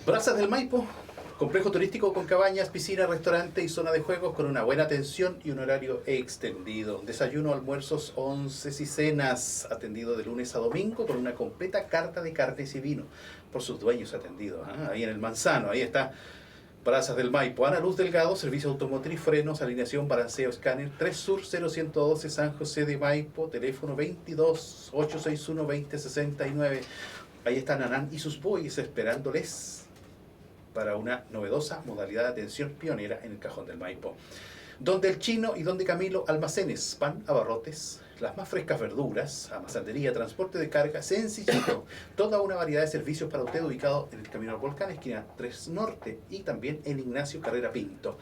Brazas del Maipo, complejo turístico con cabañas, piscina, restaurante y zona de juegos con una buena atención y un horario extendido. Desayuno, almuerzos, onces y cenas, atendido de lunes a domingo con una completa carta de carnes y vino. Por sus dueños atendido, ahí en el Manzano, ahí está. Brazas del Maipo, Ana Luz Delgado, servicio automotriz, frenos, alineación, balanceo, escáner, 3 Sur 0112 San José de Maipo, teléfono 22 861 2069. Ahí está Nanán y sus boys esperándoles para una novedosa modalidad de atención pionera en el Cajón del Maipo. Donde el Chino y donde Camilo, almacenes, pan, abarrotes, las más frescas verduras, amasandería, transporte de carga, sencillito, toda una variedad de servicios para usted ubicado en el Camino al Volcán, esquina 3 Norte y también en Ignacio Carrera Pinto.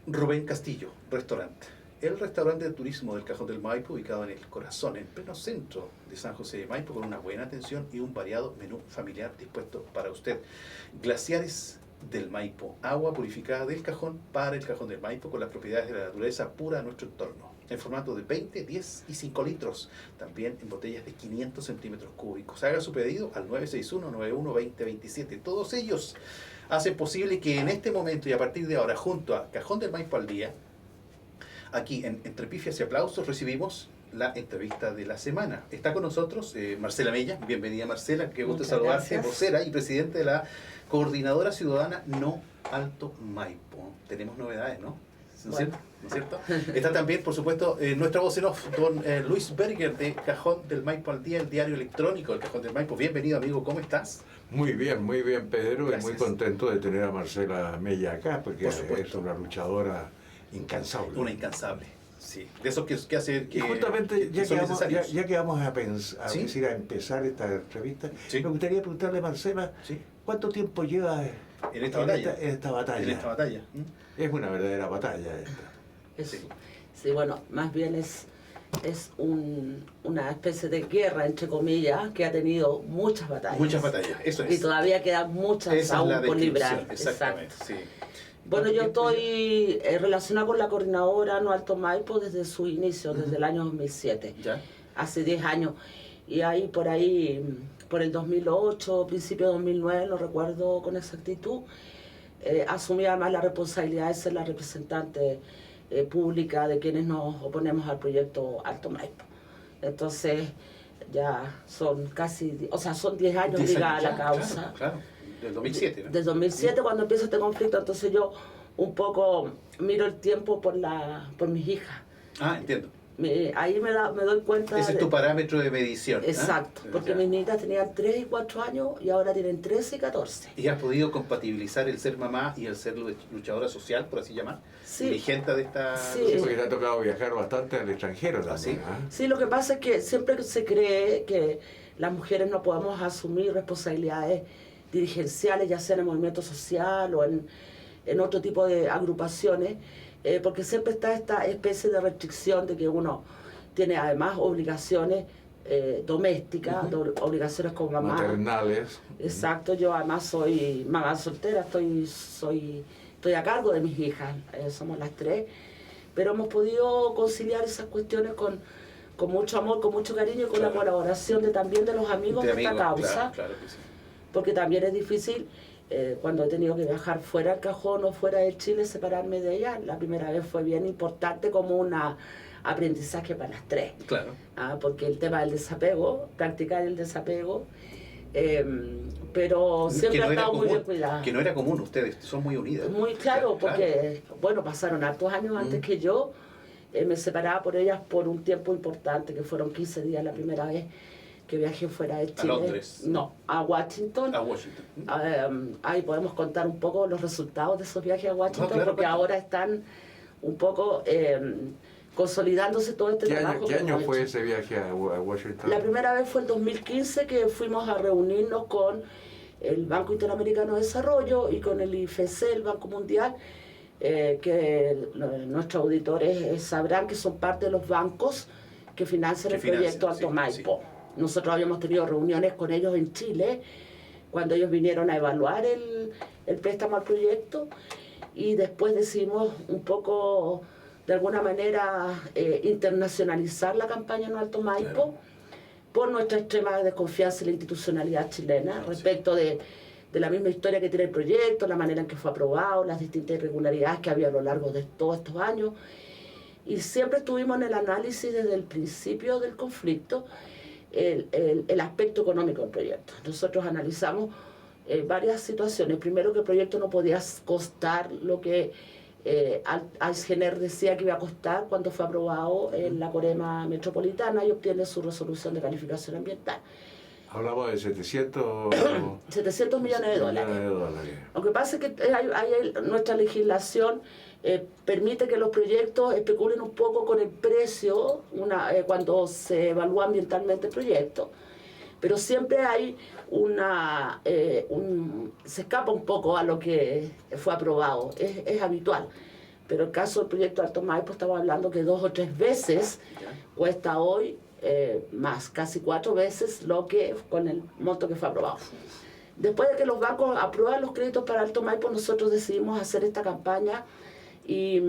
Rubén Castillo, restaurante. El restaurante de turismo del Cajón del Maipo, ubicado en el corazón, en pleno centro de San José de Maipo, con una buena atención y un variado menú familiar dispuesto para usted. Glaciares del Maipo, agua purificada del Cajón para el Cajón del Maipo, con las propiedades de la naturaleza pura de nuestro entorno, en formato de 20, 10 y 5 litros, también en botellas de 500 centímetros cúbicos. Haga su pedido al 961-91-2027. Todos ellos hacen posible que en este momento y a partir de ahora, junto a Cajón del Maipo al Día, aquí en Entre Pifias y Aplausos, recibimos la entrevista de la semana. Está con nosotros Marcela Mella. Bienvenida, Marcela, qué gusto saludarte, vocera y presidente de la Coordinadora Ciudadana No Alto Maipo. Tenemos novedades, ¿no? ¿No es cierto? ¿No es cierto? Está también, por supuesto, nuestra voz en off, don Luis Berger, de Cajón del Maipo al Día, el diario electrónico del Cajón del Maipo. Bienvenido, amigo, ¿cómo estás? Muy bien, Pedro. Gracias. Y muy contento de tener a Marcela Mella acá, porque es una luchadora incansable. Una incansable, sí. De eso que hace que... Y justamente, que son necesarios. ya que vamos a ¿Sí? decir, a empezar esta entrevista, ¿Sí? me gustaría preguntarle a Marcela, ¿Sí? ¿cuánto tiempo lleva En esta batalla. en esta batalla? En esta batalla. Es una verdadera batalla esta. Sí, bueno, más bien es una especie de guerra, entre comillas, que ha tenido muchas batallas. Muchas batallas, eso es. Y todavía quedan muchas Esa aún es la por descripción, librar. exactamente, sí. Bueno, yo estoy relacionada con la coordinadora No Alto Maipo desde su inicio, desde el año 2007. ¿Ya? Hace 10 años. Y ahí, por el 2008, principio de 2009, lo recuerdo con exactitud, asumí además la responsabilidad de ser la representante pública de quienes nos oponemos al proyecto Alto Maipo. Entonces, ya son son 10 años ligados a la causa. Claro, del 2007, ¿no? Desde 2007, cuando empieza este conflicto, entonces yo un poco miro el tiempo por mis hijas. Ah, entiendo. Ahí me doy cuenta. Ese es tu parámetro de medición. Exacto, porque ya. mis niñas tenían 3 y 4 años y ahora tienen 13 y 14. ¿Y has podido compatibilizar el ser mamá y el ser luchadora social, por así llamar? Sí. Dirigente de esta... Sí. Sí, porque te ha tocado viajar bastante al extranjero también. ¿Sí? Sí, lo que pasa es que siempre se cree que las mujeres no podemos asumir responsabilidades dirigenciales, ya sea en el movimiento social o en otro tipo de agrupaciones, porque siempre está esta especie de restricción de que uno tiene además obligaciones domésticas, obligaciones como mamá. Maternales. Exacto, yo además soy mamá soltera, estoy a cargo de mis hijas, somos las 3, pero hemos podido conciliar esas cuestiones con mucho amor, con mucho cariño y con la colaboración también de los amigos de esta causa, claro que sí. Porque también es difícil cuando he tenido que viajar fuera del Cajón o fuera de Chile, separarme de ella. La primera vez fue bien importante como un aprendizaje para las 3. Claro. Porque el tema del desapego, practicar el desapego, pero siempre ha estado muy bien cuidada. Que no era común, ustedes son muy unidas. Muy claro, porque pasaron hartos años antes que yo, me separaba por ellas por un tiempo importante, que fueron 15 días la primera vez que viajé fuera de Chile. ¿A Londres? No, a Washington. A Washington. Ahí podemos contar un poco los resultados de esos viajes a Washington, claro, porque ahora están un poco consolidándose todo este trabajo. ¿Qué año fue ese viaje a Washington? La primera vez fue el 2015, que fuimos a reunirnos con el Banco Interamericano de Desarrollo y con el IFC, el Banco Mundial, que nuestros auditores sabrán que son parte de los bancos que financian el proyecto Alto Maipo. Sí. Nosotros habíamos tenido reuniones con ellos en Chile, cuando ellos vinieron a evaluar el préstamo al proyecto, y después decidimos un poco, de alguna manera, internacionalizar la campaña No Alto Maipo, claro, por nuestra extrema desconfianza en la institucionalidad chilena respecto de de la misma historia que tiene el proyecto, la manera en que fue aprobado, las distintas irregularidades que había a lo largo de todos estos años. Y siempre estuvimos en el análisis desde el principio del conflicto, el aspecto económico del proyecto. Nosotros analizamos varias situaciones. Primero, que el proyecto no podía costar lo que Aizgener decía que iba a costar cuando fue aprobado en la Corema Metropolitana y obtiene su resolución de calificación ambiental. Hablamos de 700 millones de dólares. Lo que pasa es que nuestra legislación permite que los proyectos especulen un poco con el precio cuando se evalúa ambientalmente el proyecto, pero siempre hay se escapa un poco a lo que fue aprobado, es habitual. Pero el caso del proyecto Alto Maipo, estamos hablando que 2 o 3 veces cuesta hoy, más casi 4 veces lo que con el monto que fue aprobado. Después de que los bancos aprueban los créditos para Alto Maipo, nosotros decidimos hacer esta campaña y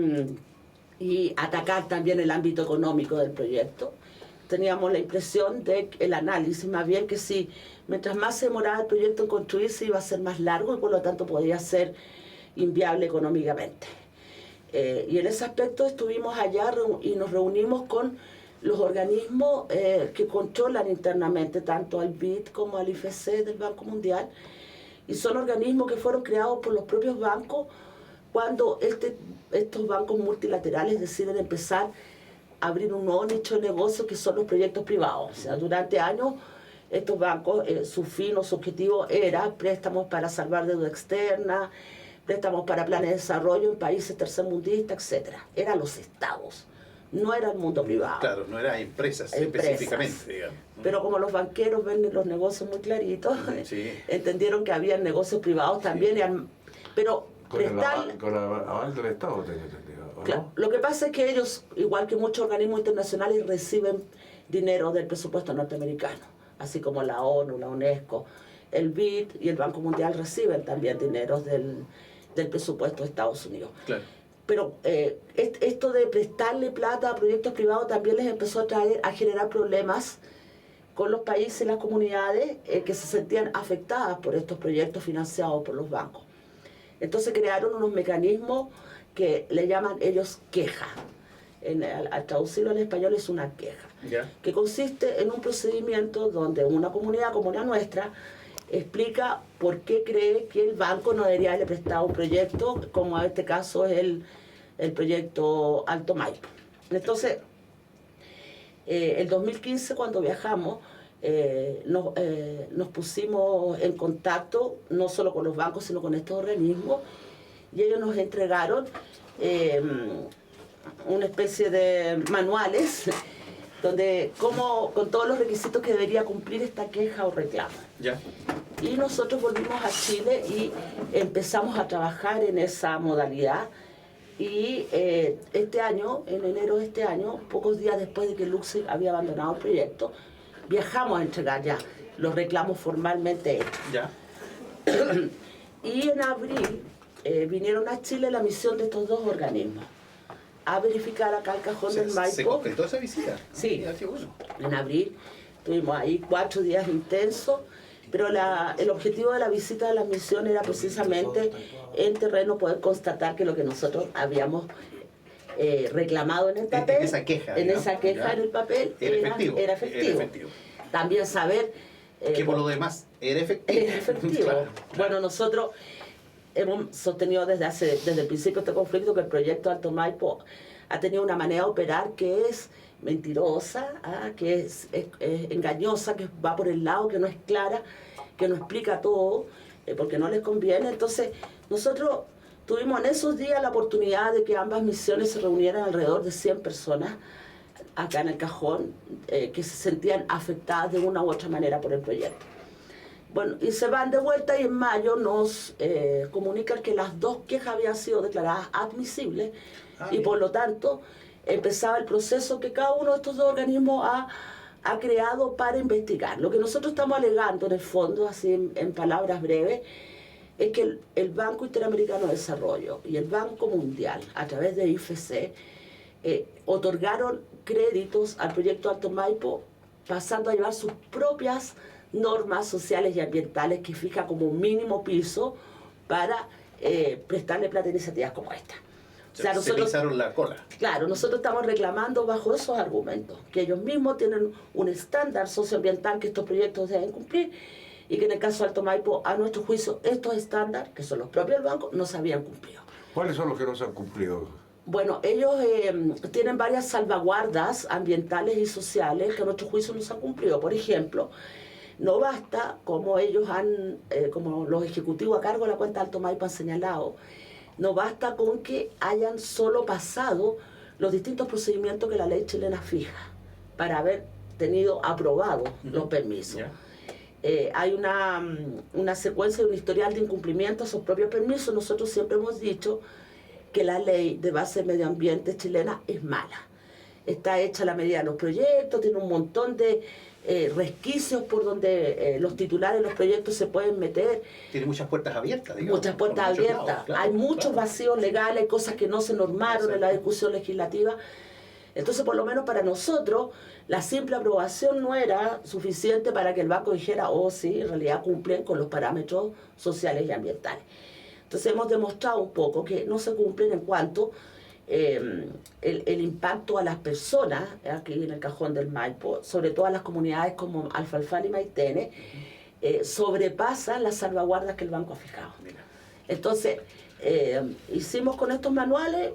atacar también el ámbito económico del proyecto. Teníamos la impresión de el análisis, más bien, que si mientras más se demoraba el proyecto en construirse iba a ser más largo y por lo tanto podía ser inviable económicamente. Y en ese aspecto estuvimos allá y nos reunimos con los organismos que controlan internamente tanto al BID como al IFC del Banco Mundial, y son organismos que fueron creados por los propios bancos cuando estos bancos multilaterales deciden empezar a abrir un nuevo nicho de negocio, que son los proyectos privados. O sea, durante años estos bancos, su fin o su objetivo era préstamos para salvar deuda externa, préstamos para planes de desarrollo en países tercermundistas, etc. Eran los estados, no era el mundo privado. Claro, no eran empresas específicamente, digamos. Pero como los banqueros ven los negocios muy claritos, sí, entendieron que había negocios privados también, pero con el aval del Estado, tengo entendido, ¿o claro, no? lo que pasa es que ellos, igual que muchos organismos internacionales, reciben dinero del presupuesto norteamericano, así como la ONU, la UNESCO, el BID y el Banco Mundial reciben también dinero del presupuesto de Estados Unidos. Claro. Pero esto de prestarle plata a proyectos privados también les empezó a generar problemas con los países y las comunidades que se sentían afectadas por estos proyectos financiados por los bancos. Entonces crearon unos mecanismos que le llaman ellos queja. Al traducirlo al español es una queja, que consiste en un procedimiento donde una comunidad como la nuestra explica por qué cree que el banco no debería haberle prestado un proyecto, como en este caso es el proyecto Alto Maipo. Entonces, el 2015, cuando viajamos, nos pusimos en contacto no solo con los bancos, sino con estos organismos, y ellos nos entregaron una especie de manuales donde con todos los requisitos que debería cumplir esta queja o reclamo. Ya. Y nosotros volvimos a Chile y empezamos a trabajar en esa modalidad. Y este año, en enero de este año, pocos días después de que Luxemburgo había abandonado el proyecto, viajamos a entregar ya los reclamos formalmente hechos. Ya. Y en abril vinieron a Chile la misión de estos dos organismos a verificar acá el cajón del Maipo. ¿Se concretó esa visita? Sí, Ya, qué bueno. en abril estuvimos ahí 4 días intensos, pero el objetivo de la visita de la misión era precisamente en terreno poder constatar que lo que nosotros habíamos reclamado en el papel, en esa queja en el papel, era efectivo. También saber que por lo demás era efectivo. Era efectivo. Claro. Bueno, nosotros hemos sostenido desde el principio de este conflicto que el proyecto Alto Maipo ha tenido una manera de operar que es mentirosa, que es engañosa, que va por el lado, que no es clara, que no explica todo, porque no les conviene. Entonces, nosotros tuvimos en esos días la oportunidad de que ambas misiones se reunieran alrededor de 100 personas acá en el cajón, que se sentían afectadas de una u otra manera por el proyecto. Bueno, y se van de vuelta y en mayo nos comunican que las dos quejas habían sido declaradas admisibles y por lo tanto empezaba el proceso que cada uno de estos dos organismos ha creado para investigar. Lo que nosotros estamos alegando en el fondo, así en palabras breves, es que el Banco Interamericano de Desarrollo y el Banco Mundial, a través de IFC, otorgaron créditos al proyecto Alto Maipo pasando a llevar sus propias normas sociales y ambientales que fija como mínimo piso para prestarle plata a iniciativas como esta. O sea, se pisaron la cola. Claro, nosotros estamos reclamando bajo esos argumentos, que ellos mismos tienen un estándar socioambiental que estos proyectos deben cumplir y que en el caso de Alto Maipo, a nuestro juicio, estos estándares, que son los propios del banco, no se habían cumplido. ¿Cuáles son los que no se han cumplido? Bueno, ellos tienen varias salvaguardas ambientales y sociales que a nuestro juicio no se han cumplido. Por ejemplo, no basta, como ellos han, como los ejecutivos a cargo de la cuenta de Alto Maipo han señalado, no basta con que hayan solo pasado los distintos procedimientos que la ley chilena fija para haber tenido aprobados los permisos. Hay una secuencia y un historial de incumplimiento a sus propios permisos. Nosotros siempre hemos dicho que la ley de base de medio ambiente chilena es mala. Está hecha a la medida de los proyectos, tiene un montón de resquicios por donde los titulares de los proyectos se pueden meter. Tiene muchas puertas abiertas, digamos. Muchas puertas abiertas. Lados, claro, hay muchos vacíos legales, hay cosas que no se normaron en la discusión legislativa. Entonces, por lo menos para nosotros, la simple aprobación no era suficiente para que el banco dijera, oh sí, en realidad cumplen con los parámetros sociales y ambientales. Entonces hemos demostrado un poco que no se cumplen en cuanto el impacto a las personas, aquí en el cajón del Maipo, sobre todo a las comunidades como Alfalfán y Maitene, sobrepasan las salvaguardas que el banco ha fijado. Entonces, hicimos con estos manuales,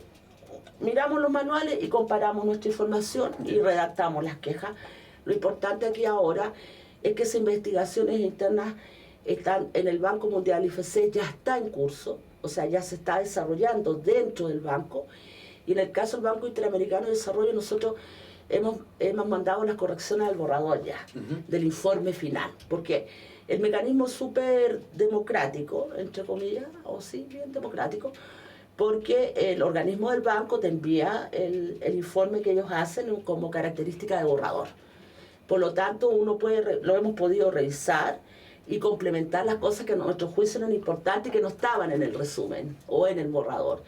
miramos los manuales y comparamos nuestra información y redactamos las quejas. Lo importante aquí ahora es que esas investigaciones internas están en el Banco Mundial IFC, ya está en curso, o sea, ya se está desarrollando dentro del banco. Y en el caso del Banco Interamericano de Desarrollo, nosotros hemos mandado las correcciones al borrador ya, del informe final, porque el mecanismo es súper democrático, entre comillas, o sí, bien democrático, porque el organismo del banco te envía el informe que ellos hacen como característica de borrador. Por lo tanto, lo hemos podido revisar y complementar las cosas que a nuestro juicio eran importantes y que no estaban en el resumen o en el borrador.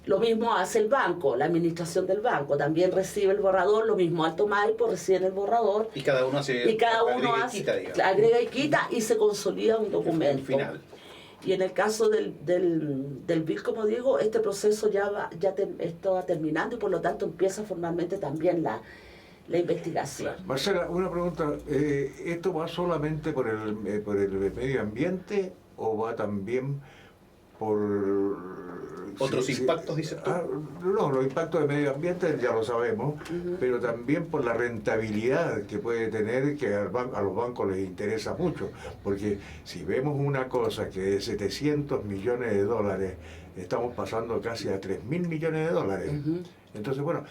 Lo mismo hace el banco, la administración del banco, también recibe el borrador, lo mismo Alto Maipo recibe el borrador. Y cada uno agrega y quita y se consolida un documento. Final. Y en el caso del BIL, como digo, este proceso está terminando y por lo tanto empieza formalmente también la investigación. Marcela, una pregunta, ¿esto va solamente por el medio ambiente o va también por... ¿Otros impactos, dices tú? No, los impactos de medio ambiente ya lo sabemos, pero también por la rentabilidad que puede tener, que a los bancos les interesa mucho, porque si vemos una cosa que de 700 millones de dólares estamos pasando casi a 3.000 millones de dólares. Entonces, bueno,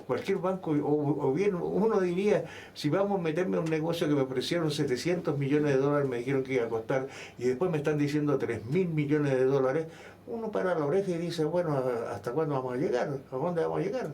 cualquier banco, o bien uno diría, si vamos a meterme en un negocio que me ofrecieron 700 millones de dólares, me dijeron que iba a costar, y después me están diciendo 3.000 millones de dólares, uno para la oreja y dice, bueno, ¿hasta cuándo vamos a llegar? ¿A dónde vamos a llegar?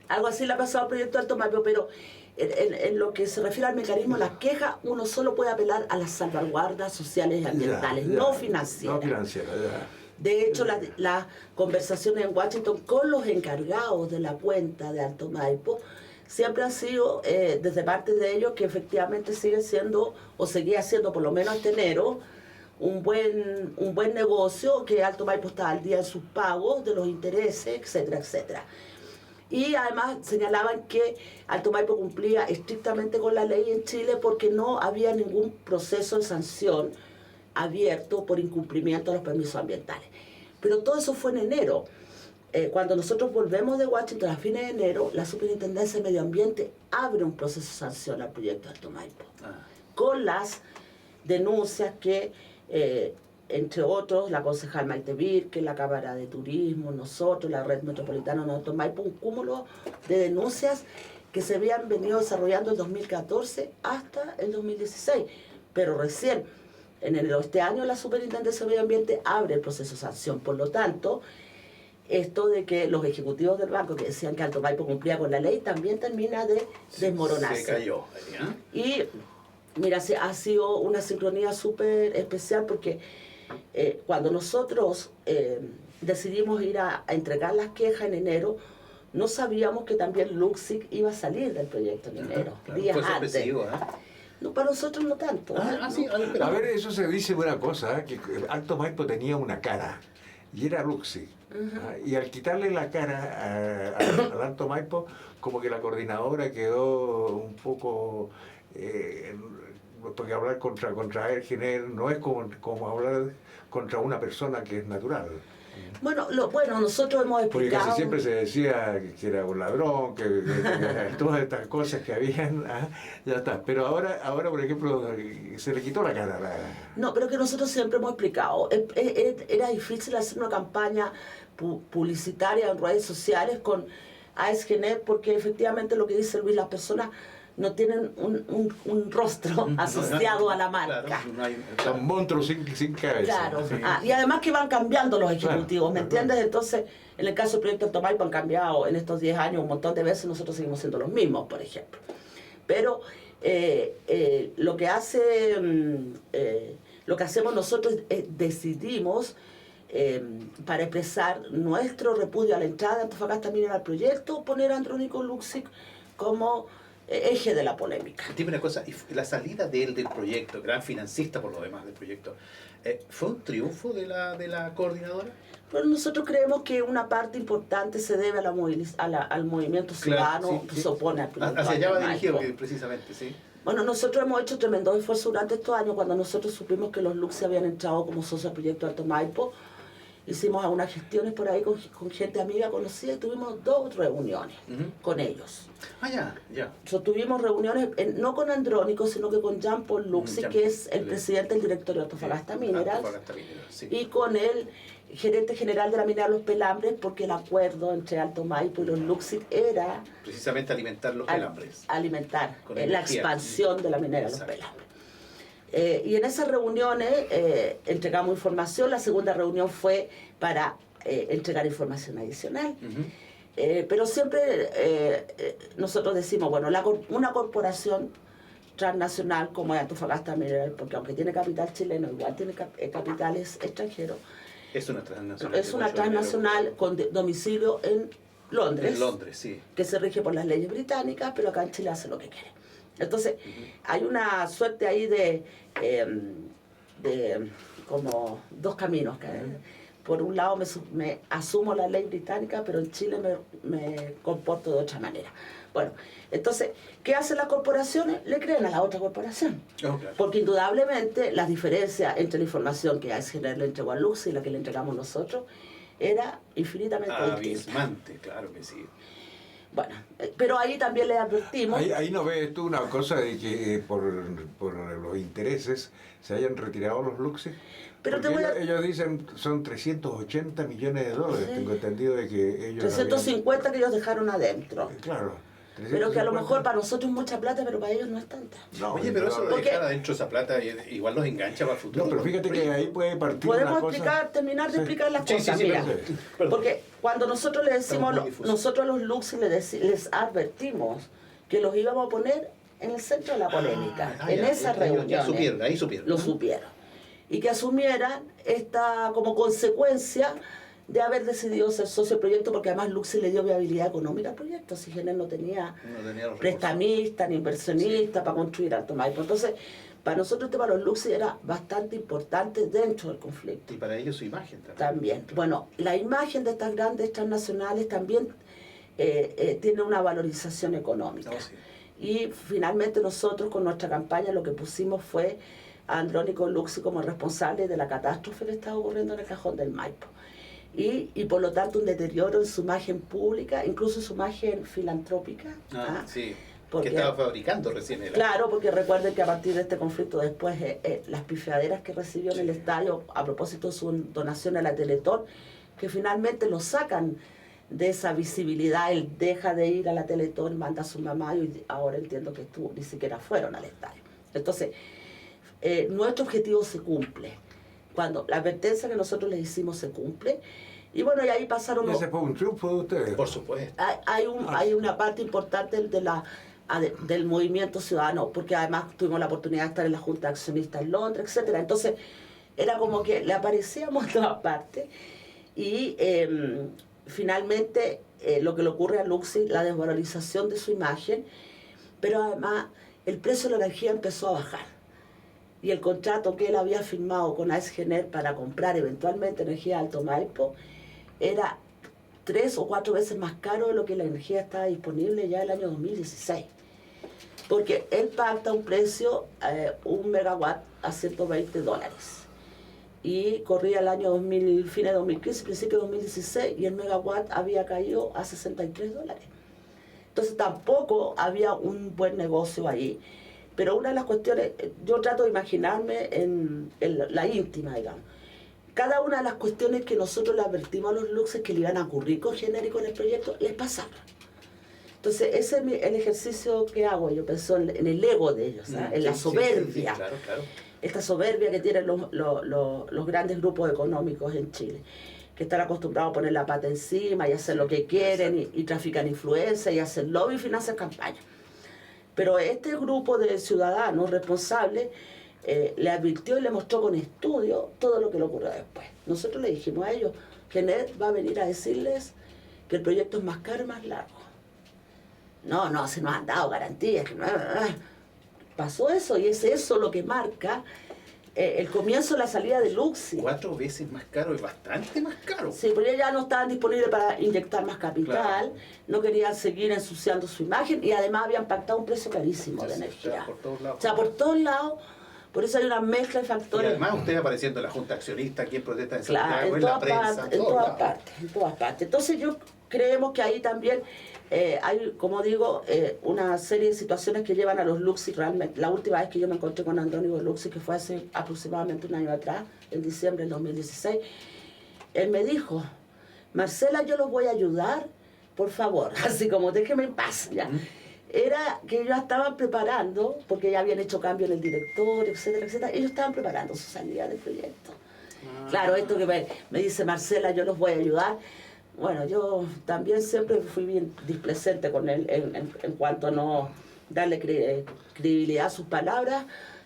Algo así le ha pasado al proyecto de Alto Maipo, pero en lo que se refiere al mecanismo de las quejas, uno solo puede apelar a las salvaguardas sociales y ambientales, no financieras. No financieras, ya. De hecho, las conversaciones en Washington con los encargados de la cuenta de Alto Maipo siempre han sido, desde parte de ellos, que efectivamente sigue siendo, o seguía siendo por lo menos hasta enero, un buen negocio, que Alto Maipo estaba al día en sus pagos de los intereses, etcétera, etcétera. Y además señalaban que Alto Maipo cumplía estrictamente con la ley en Chile porque no había ningún proceso de sanción abierto por incumplimiento de los permisos ambientales. Pero todo eso fue en enero. Cuando nosotros volvemos de Washington a fines de enero, la Superintendencia de Medio Ambiente abre un proceso de sanción al proyecto de Alto Maipo, con las denuncias que, entre otros, la concejal Maite Virque, la Cámara de Turismo, nosotros, la Red Metropolitana de Alto Maipo, un cúmulo de denuncias que se habían venido desarrollando el 2014 hasta el 2016. Pero recién, en enero de este año, la Superintendencia de Medio Ambiente abre el proceso de sanción. Por lo tanto, esto de que los ejecutivos del banco que decían que Alto Maipo cumplía con la ley también termina de desmoronarse. Se cayó. Y mira, ha sido una sincronía súper especial porque cuando nosotros decidimos ir a entregar las quejas en enero, no sabíamos que también Luxic iba a salir del proyecto en enero, días antes. No, para nosotros no tanto. Sí, a ver, espera. A ver, eso se dice una cosa, que Alto Maipo tenía una cara, y era Luxig. Y al quitarle la cara al Alto Maipo, como que la coordinadora quedó un poco... porque hablar contra Ergener no es como hablar contra una persona que es natural. Bueno, nosotros hemos Porque explicado... casi siempre se decía que era un ladrón, que todas estas cosas que habían, ya está. Pero ahora, por ejemplo, se le quitó la cara. No, pero que nosotros siempre hemos explicado. Era difícil hacer una campaña publicitaria en redes sociales con AESGener porque efectivamente lo que dice Luis, las personas no tienen un rostro asociado a la marca. Claro, son monstruos sin cabeza. Claro, Sí. y además que van cambiando los ejecutivos, Claro, ¿me entiendes? Entonces, en el caso del proyecto Alto Maipo han cambiado en estos 10 años un montón de veces, nosotros seguimos siendo los mismos, por ejemplo. Pero lo que hacemos nosotros es decidimos, para expresar nuestro repudio a la entrada de Antofagasta Minera al proyecto, poner a Andrónico Luxig como eje de la polémica. Dime una cosa, ¿y la salida de él del proyecto, gran financista por lo demás del proyecto, fue un triunfo de la coordinadora? Bueno, nosotros creemos que una parte importante se debe a al movimiento ciudadano que se opone al proyecto. Hacia allá va Alto dirigido Maipo. precisamente, sí. Bueno, nosotros hemos hecho tremendos esfuerzos durante estos años. Cuando nosotros supimos que los Luxig habían entrado como socios al proyecto Alto Maipo, hicimos algunas gestiones por ahí con gente amiga conocida y tuvimos 2 reuniones con ellos. Ya. Tuvimos reuniones no con Andrónico, sino que con Jean-Paul Luxig, que es el presidente del directorio de Antofagasta Minerals, sí. y con el gerente general de la minera Los Pelambres, porque el acuerdo entre Alto Maipo y los Luxig era Precisamente alimentar los pelambres. alimentar Con la energía. expansión de la minera Los Exacto. Pelambres. Y en esas reuniones entregamos información. La segunda reunión fue para entregar información adicional. Pero siempre nosotros decimos, bueno, una corporación transnacional como es Antofagasta Mineral, porque aunque tiene capital chileno, igual tiene capitales extranjeros. Es una transnacional. Es una transnacional con domicilio en Londres. En Londres, sí. Que se rige por las leyes británicas, pero acá en Chile hace lo que quiere. Entonces, hay una suerte ahí de como 2 caminos. Por un lado me asumo la ley británica, pero en Chile me comporto de otra manera. Bueno, entonces, ¿qué hacen las corporaciones? Le creen a la otra corporación. Claro. Porque indudablemente las diferencias entre la información que AESGener le entregó a Luxig y la que le entregamos nosotros era infinitamente distinta. Abismante, claro que sí. Bueno, pero ahí también le advertimos. Ahí no ves tú una cosa de que por los intereses se hayan retirado los Luxig. Pero ellos dicen son 380 millones de dólares. Sí. Tengo entendido de que ellos 350 que ellos dejaron adentro. Claro. Pero que a lo mejor para nosotros es mucha plata, pero para ellos no es tanta. No, Oye, pero eso de porque- dejar adentro esa plata igual los engancha para el futuro. No, pero fíjate que ahí puede partir Podemos una cosa. terminar de Sí. explicar las Sí, cosas, sí, mira. perdón. Porque cuando nosotros le decimos, Estamos muy difusos. nosotros a los Luxig les advertimos que los íbamos a poner en el centro de la polémica, en esa reunión. Ahí supieron. Lo supieron. Y que asumieran esta como consecuencia de haber decidido ser socio del proyecto, porque además Luxig le dio viabilidad económica al proyecto. Si Gener no tenía No tenía los recursos. prestamista ni inversionista para construir Alto Maipo. Entonces, para nosotros el tema de los Luxig era bastante importante dentro del conflicto. Y para ellos su imagen También. Bueno, la imagen de estas grandes transnacionales también tiene una valorización económica. No, sí. Y finalmente nosotros con nuestra campaña lo que pusimos fue a Andrónico Luxig como responsable de la catástrofe que estaba ocurriendo en el Cajón del Maipo. Y por lo tanto un deterioro en su imagen pública, incluso en su imagen filantrópica. Sí. Porque- Que estaba fabricando recién él. Claro, porque recuerden que a partir de este conflicto después las pifiaderas que recibió en el estadio a propósito de su donación a la Teletón, que finalmente lo sacan de esa visibilidad, él deja de ir a la Teletón, manda a su mamá y ahora entiendo que ni siquiera fueron al estadio. Entonces, nuestro objetivo se cumple. Cuando la advertencia que nosotros les hicimos se cumple, y bueno, y ahí pasaron Y los... ese fue un triunfo de ustedes. Por supuesto. Hay una parte importante del movimiento ciudadano, porque además tuvimos la oportunidad de estar en la Junta de Accionistas en Londres, etcétera. Entonces, era como que le aparecíamos en todas partes. Y finalmente, lo que le ocurre a Luxig, la desvalorización de su imagen, pero además el precio de la energía empezó a bajar. Y el contrato que él había firmado con AES-Gener para comprar eventualmente energía de Alto Maipo era 3 o 4 veces más caro de lo que la energía estaba disponible ya el año 2016. Porque él pacta un precio, 1 megawatt a $120. Y corría el año 2000, fines de 2015, principio de 2016, y el megawatt había caído a $63. Entonces tampoco había un buen negocio ahí. Pero una de las cuestiones, yo trato de imaginarme en la íntima, digamos. Cada una de las cuestiones que nosotros le advertimos a los luxes que le iban a ocurrir con genérico en el proyecto, les pasaron. Entonces ese es el ejercicio que hago, yo pienso en el ego de ellos, en la soberbia. Sí, claro, claro. Esta soberbia que tienen los grandes grupos económicos en Chile, que están acostumbrados a poner la pata encima y hacer lo que quieren y trafican influencia y hacen lobby y financian campañas. Pero este grupo de ciudadanos responsables le advirtió y le mostró con estudio todo lo que le ocurrió después. Nosotros le dijimos a ellos que NED va a venir a decirles que el proyecto es más caro y más largo. No, se nos han dado garantías. Que no, pasó eso y es eso lo que marca el comienzo de la salida de Luxi. 4 veces más caro, es bastante más caro. Sí, porque ya no estaban disponibles para inyectar más capital, no querían seguir ensuciando su imagen y además habían pactado un precio carísimo de energía. Por todos lados. O sea, por todos lados, por eso hay una mezcla de Y factores. además usted apareciendo en la Junta Accionista, aquí en Protesta de Claro, Santiago, en la prensa, en todas partes. Entonces yo creemos que ahí también hay, como digo, una serie de situaciones que llevan a los Luxi realmente. La última vez que yo me encontré con Andrónico Luxi, que fue hace aproximadamente un año atrás, en diciembre del 2016, él me dijo, Marcela, yo los voy a ayudar, por favor, así como déjeme en paz, ya. Era que ellos estaban preparando, porque ya habían hecho cambio en el director, etcétera, etcétera, ellos estaban preparando su salida del proyecto. Claro, esto que me dice Marcela, yo los voy a ayudar. Bueno, yo también siempre fui bien displecente con él en cuanto a no darle credibilidad a sus palabras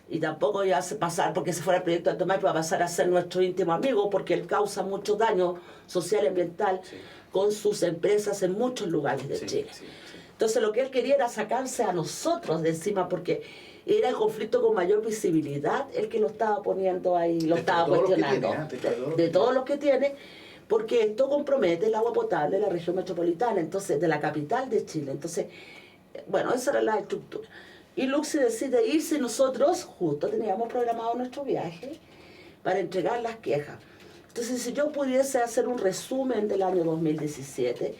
y tampoco iba a pasar, porque se fuera el proyecto de Tomás, iba a pasar a ser nuestro íntimo amigo, porque él causa mucho daño social y ambiental con sus empresas en muchos lugares de Chile. Entonces lo que él quería era sacarse a nosotros de encima, porque era el conflicto con mayor visibilidad el que lo estaba poniendo ahí, lo estaba cuestionando. De todos los que tiene, porque esto compromete el agua potable de la región metropolitana, entonces de la capital de Chile. Entonces, bueno, esa era la estructura. Y Luxi decide irse y nosotros justo teníamos programado nuestro viaje para entregar las quejas. Entonces, si yo pudiese hacer un resumen del año 2017,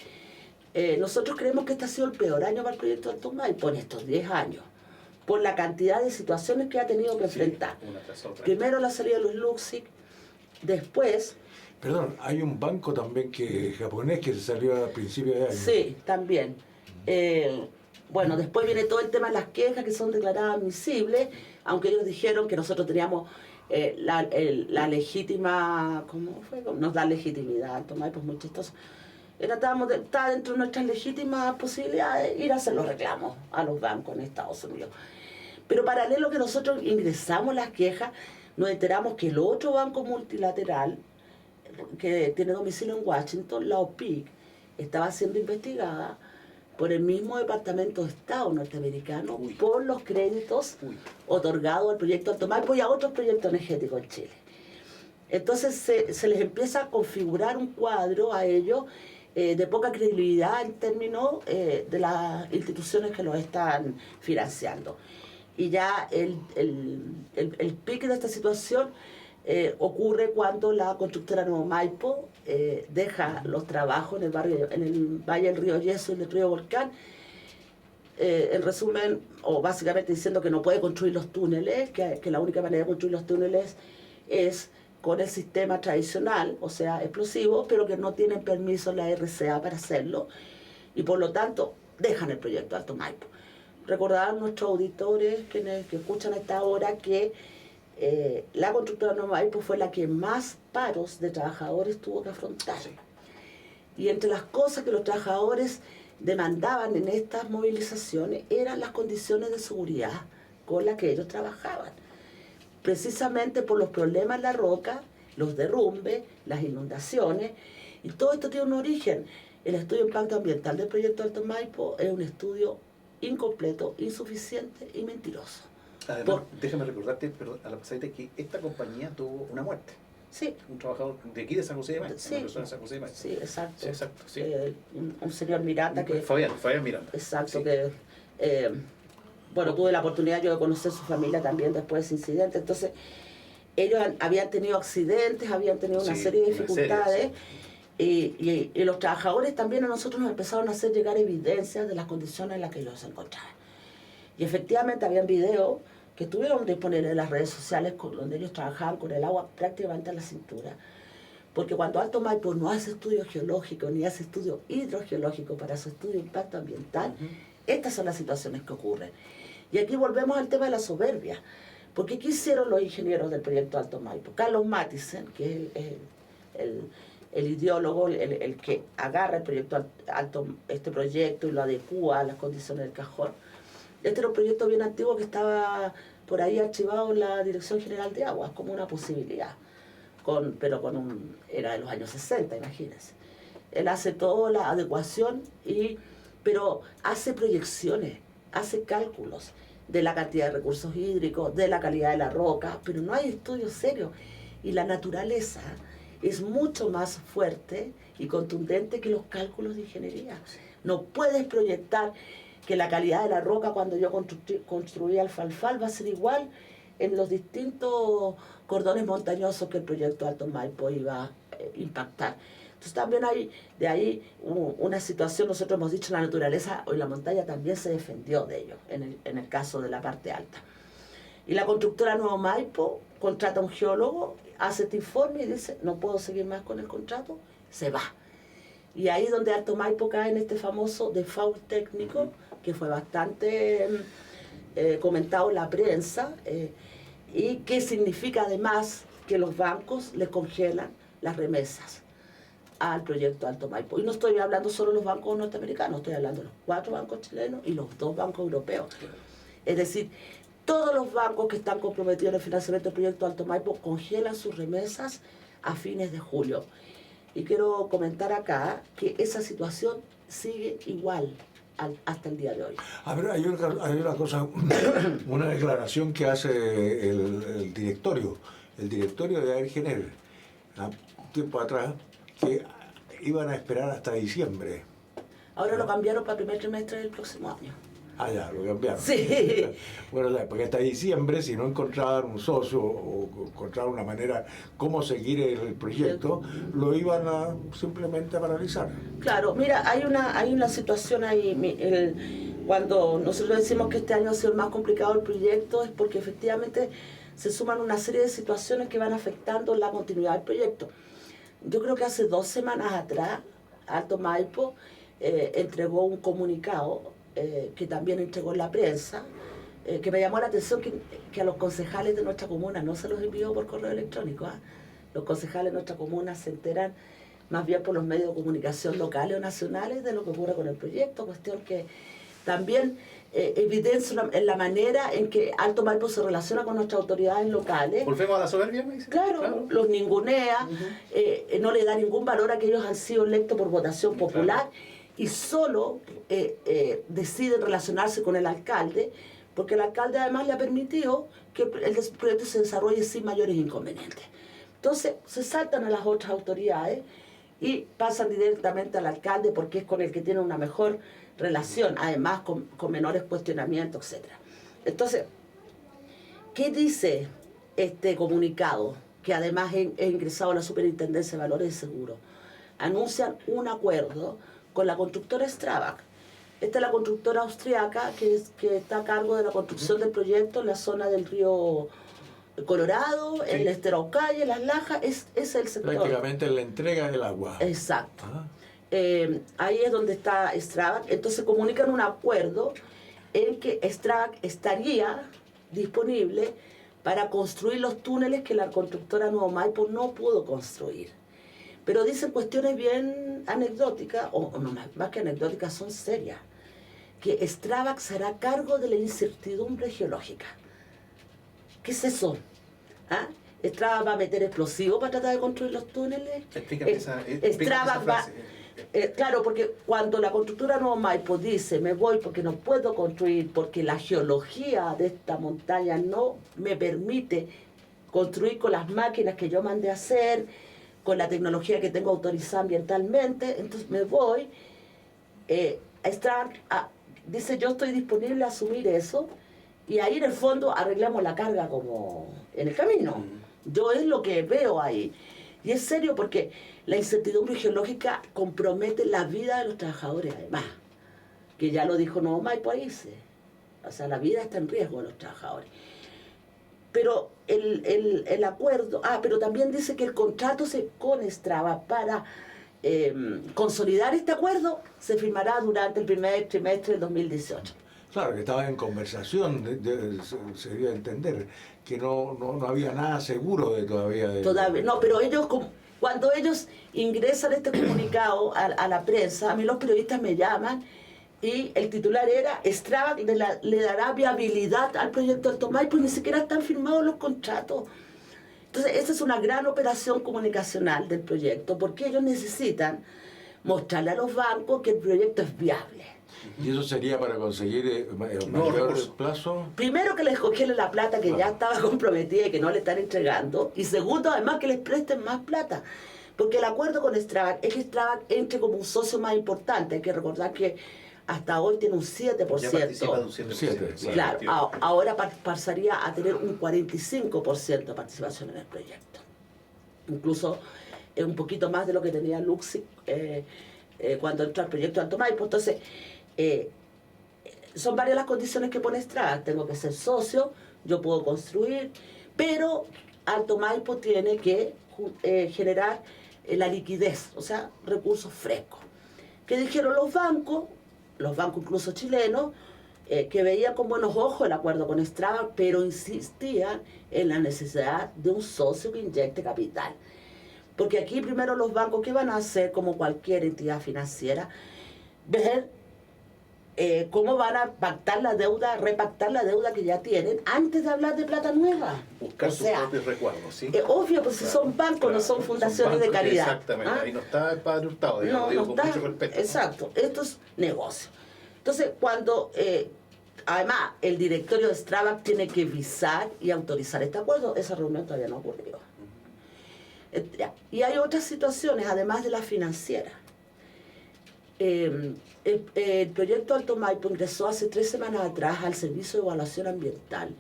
nosotros creemos que este ha sido el peor año para el proyecto de Alto Maipo en estos 10 años, por la cantidad de situaciones que ha tenido que enfrentar. Primero la salida de los Luxi, después... Perdón, hay un banco también japonés que se salió a principios de año. Sí, también. Bueno, después viene todo el tema de las quejas que son declaradas admisibles, aunque ellos dijeron que nosotros teníamos la legítima, ¿cómo fue? Nos da legitimidad, Tomás, pues muy chistoso. Está dentro de nuestras legítimas posibilidades ir a hacer los reclamos a los bancos en Estados Unidos. Pero paralelo que nosotros ingresamos las quejas, nos enteramos que el otro banco multilateral, que tiene domicilio en Washington, la OPIC, estaba siendo investigada por el mismo Departamento de Estado norteamericano por los créditos otorgados al proyecto Alto Maipo y a otros proyectos energéticos en Chile. Entonces se les empieza a configurar un cuadro a ellos de poca credibilidad en términos de las instituciones que los están financiando. Y ya el pique de esta situación ocurre cuando la constructora Nuevo Maipo deja los trabajos en el Valle del Río Yeso y del Río Volcán, en resumen, o básicamente diciendo que no puede construir los túneles, que la única manera de construir los túneles es con el sistema tradicional, o sea, explosivo, pero que no tienen permiso en la RCA para hacerlo, y por lo tanto dejan el proyecto Alto Maipo. Recordarán nuestros auditores que escuchan a esta hora que la constructora Nuevo Maipo fue la que más paros de trabajadores tuvo que afrontar. Y entre las cosas que los trabajadores demandaban en estas movilizaciones eran las condiciones de seguridad con las que ellos trabajaban. Precisamente por los problemas en la roca, los derrumbes, las inundaciones, y todo esto tiene un origen. El estudio de impacto ambiental del proyecto Alto Maipo es un estudio incompleto, insuficiente y mentiroso. Además, déjame recordarte, perdón, a la pasadita, que esta compañía tuvo una muerte. Sí. Un trabajador de aquí de San José de Maíz. Sí. Una persona de San José de Maíz. Sí, exacto. Sí, exacto, sí. Un señor Miranda que... Fabián Miranda. Exacto, Sí. que... bueno, tuve la oportunidad yo de conocer su familia también después de ese incidente. Entonces, ellos habían tenido accidentes, habían tenido una Sí, serie de una serie, dificultades. Y los trabajadores también a nosotros nos empezaron a hacer llegar evidencias de las condiciones en las que ellos se encontraban. Y efectivamente habían videos que estuvieron disponibles en las redes sociales donde ellos trabajaban con el agua prácticamente a la cintura. Porque cuando Alto Maipo no hace estudio geológico ni hace estudio hidrogeológico para su estudio de impacto ambiental, estas son las situaciones que ocurren. Y aquí volvemos al tema de la soberbia. Porque ¿qué hicieron los ingenieros del proyecto Alto Maipo? Carlos Matisen, que es el ideólogo, el que agarra el proyecto este proyecto y lo adecua a las condiciones del cajón. Este era un proyecto bien antiguo que estaba por ahí archivado en la Dirección General de Aguas como una posibilidad, era de los años 60, imagínense. Él hace toda la adecuación, pero hace proyecciones, hace cálculos de la cantidad de recursos hídricos, de la calidad de la roca, pero no hay estudios serios. Y la naturaleza es mucho más fuerte y contundente que los cálculos de ingeniería. No puedes proyectar que la calidad de la roca cuando yo construí Alfalfal va a ser igual en los distintos cordones montañosos que el proyecto Alto Maipo iba a impactar. Entonces también hay de ahí una situación, nosotros hemos dicho, la naturaleza o la montaña también se defendió de ello, en el caso de la parte alta. Y la constructora Nuevo Maipo contrata a un geólogo, hace este informe y dice, no puedo seguir más con el contrato, se va. Y ahí donde Alto Maipo cae en este famoso default técnico, que fue bastante comentado en la prensa, y que significa además que los bancos le congelan las remesas al proyecto Alto Maipo. Y no estoy hablando solo de los bancos norteamericanos, estoy hablando de los 4 bancos chilenos y los 2 bancos europeos. Es decir, todos los bancos que están comprometidos en el financiamiento del proyecto Alto Maipo congelan sus remesas a fines de julio. Y quiero comentar acá que esa situación sigue igual hasta el día de hoy. A ver, hay una cosa, una declaración que hace el directorio de Airgener, un tiempo atrás, que iban a esperar hasta diciembre. Ahora lo cambiaron para el primer trimestre del próximo año. Ah, ya, lo cambiaron. Sí. Bueno, porque hasta diciembre, si no encontraban un socio o encontraban una manera cómo seguir el proyecto, lo iban a simplemente a paralizar. Claro, mira, hay una situación ahí. Cuando nosotros decimos que este año ha sido el más complicado del proyecto, es porque efectivamente se suman una serie de situaciones que van afectando la continuidad del proyecto. Yo creo que hace 2 semanas atrás, Alto Maipo entregó un comunicado que también entregó en la prensa, que me llamó la atención que a los concejales de nuestra comuna no se los envió por correo electrónico. Los concejales de nuestra comuna se enteran más bien por los medios de comunicación locales o nacionales de lo que ocurre con el proyecto, cuestión que también evidencia en la manera en que Alto Maipo se relaciona con nuestras autoridades locales. ¿Volvemos a la soberbia, me dice? Claro, los ningunea, no le da ningún valor a que ellos han sido electos por votación popular. Y solo deciden relacionarse con el alcalde, porque el alcalde además le ha permitido que el proyecto se desarrolle sin mayores inconvenientes. Entonces se saltan a las otras autoridades y pasan directamente al alcalde porque es con el que tienen una mejor relación, además con menores cuestionamientos, etc. Entonces, ¿qué dice este comunicado? Que además es ingresado a la Superintendencia de Valores y Seguros. Anuncian un acuerdo con la constructora Strabag. Esta es la constructora austriaca que está a cargo de la construcción del proyecto en la zona del río Colorado, sí, en el Esteraucalle, Las Lajas, es el sector. Prácticamente la entrega del agua. Exacto. Ahí es donde está Strabag. Entonces comunican un acuerdo en que Strabag estaría disponible para construir los túneles que la constructora Nuevo Maipo no pudo construir. Pero dicen cuestiones bien anecdóticas, o no, más que anecdóticas, son serias. Que Strabag se hará cargo de la incertidumbre geológica. ¿Qué es eso? Strabag va a meter explosivos para tratar de construir los túneles. Explícame esa Strabag frase. Claro, porque cuando la constructora Nuevo Maipo dice me voy porque no puedo construir, porque la geología de esta montaña no me permite construir con las máquinas que yo mandé a hacer, con la tecnología que tengo autorizada ambientalmente, entonces me voy, dice yo estoy disponible a asumir eso, y ahí en el fondo arreglamos la carga como en el camino. Yo es lo que veo ahí. Y es serio porque la incertidumbre geológica compromete la vida de los trabajadores, además, que ya lo dijo Nuevo Maipo ahí, o sea, la vida está en riesgo de los trabajadores. Pero el acuerdo, pero también dice que el contrato con Strabag para consolidar este acuerdo se firmará durante el primer trimestre del 2018. Claro, que estaba en conversación, se debía entender que no había nada seguro de todavía. No, pero ellos, cuando ellos ingresan este comunicado a la prensa, a mí los periodistas me llaman y el titular era Strabag le dará viabilidad al proyecto Alto Maipo, y ni siquiera están firmados los contratos. Entonces, esa es una gran operación comunicacional del proyecto, porque ellos necesitan mostrarle a los bancos que el proyecto es viable. ¿Y eso sería para conseguir mayor plazo? Primero, que les congelen la plata que ya estaba comprometida y que no le están entregando. Y segundo, además, que les presten más plata. Porque el acuerdo con Strabag es que Strabag entre como un socio más importante. Hay que recordar que hasta hoy tiene un 7%. Ya participa de un 7%. Claro, ahora pasaría a tener un 45% de participación en el proyecto. Incluso es un poquito más de lo que tenía Luxic cuando entró al proyecto Alto Maipo. Entonces, son varias las condiciones que pone Strabag. Tengo que ser socio, yo puedo construir, pero Alto Maipo tiene que generar la liquidez, o sea, recursos frescos. ¿Qué dijeron los bancos incluso chilenos, que veían con buenos ojos el acuerdo con Strabag, pero insistían en la necesidad de un socio que inyecte capital? Porque aquí primero los bancos, ¿qué van a hacer como cualquier entidad financiera? Ver cómo van a pactar la deuda, repactar la deuda que ya tienen antes de hablar de plata nueva. Buscar sus propios recuerdos, ¿sí? Obvio, pues si son bancos, no son fundaciones de caridad. Exactamente, ahí no está el Padre Hurtado, digamos, no con está, mucho respeto. Exacto, esto es negocio. Entonces, cuando, además, el directorio de Strabag tiene que visar y autorizar este acuerdo, esa reunión todavía no ocurrió. Y hay otras situaciones, además de la financiera. El proyecto Alto Maipo ingresó hace 3 semanas atrás al Servicio de Evaluación Ambiental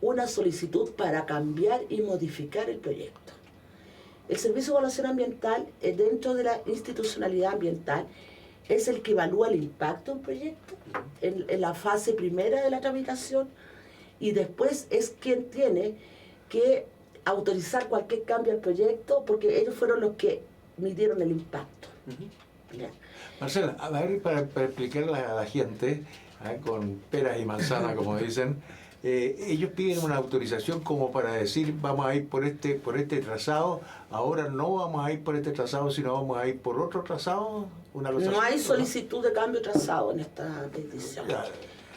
una solicitud para cambiar y modificar el proyecto. El Servicio de Evaluación Ambiental, dentro de la institucionalidad ambiental, es el que evalúa el impacto del proyecto en la fase primera de la tramitación, y después es quien tiene que autorizar cualquier cambio al proyecto, porque ellos fueron los que midieron el impacto. Bien. Marcela, a ver, para explicarle a la gente, con peras y manzanas, como dicen, ellos piden una autorización como para decir vamos a ir por este trazado, ahora no vamos a ir por este trazado, sino vamos a ir por otro trazado. No hay solicitud de cambio de trazado en esta petición. Claro.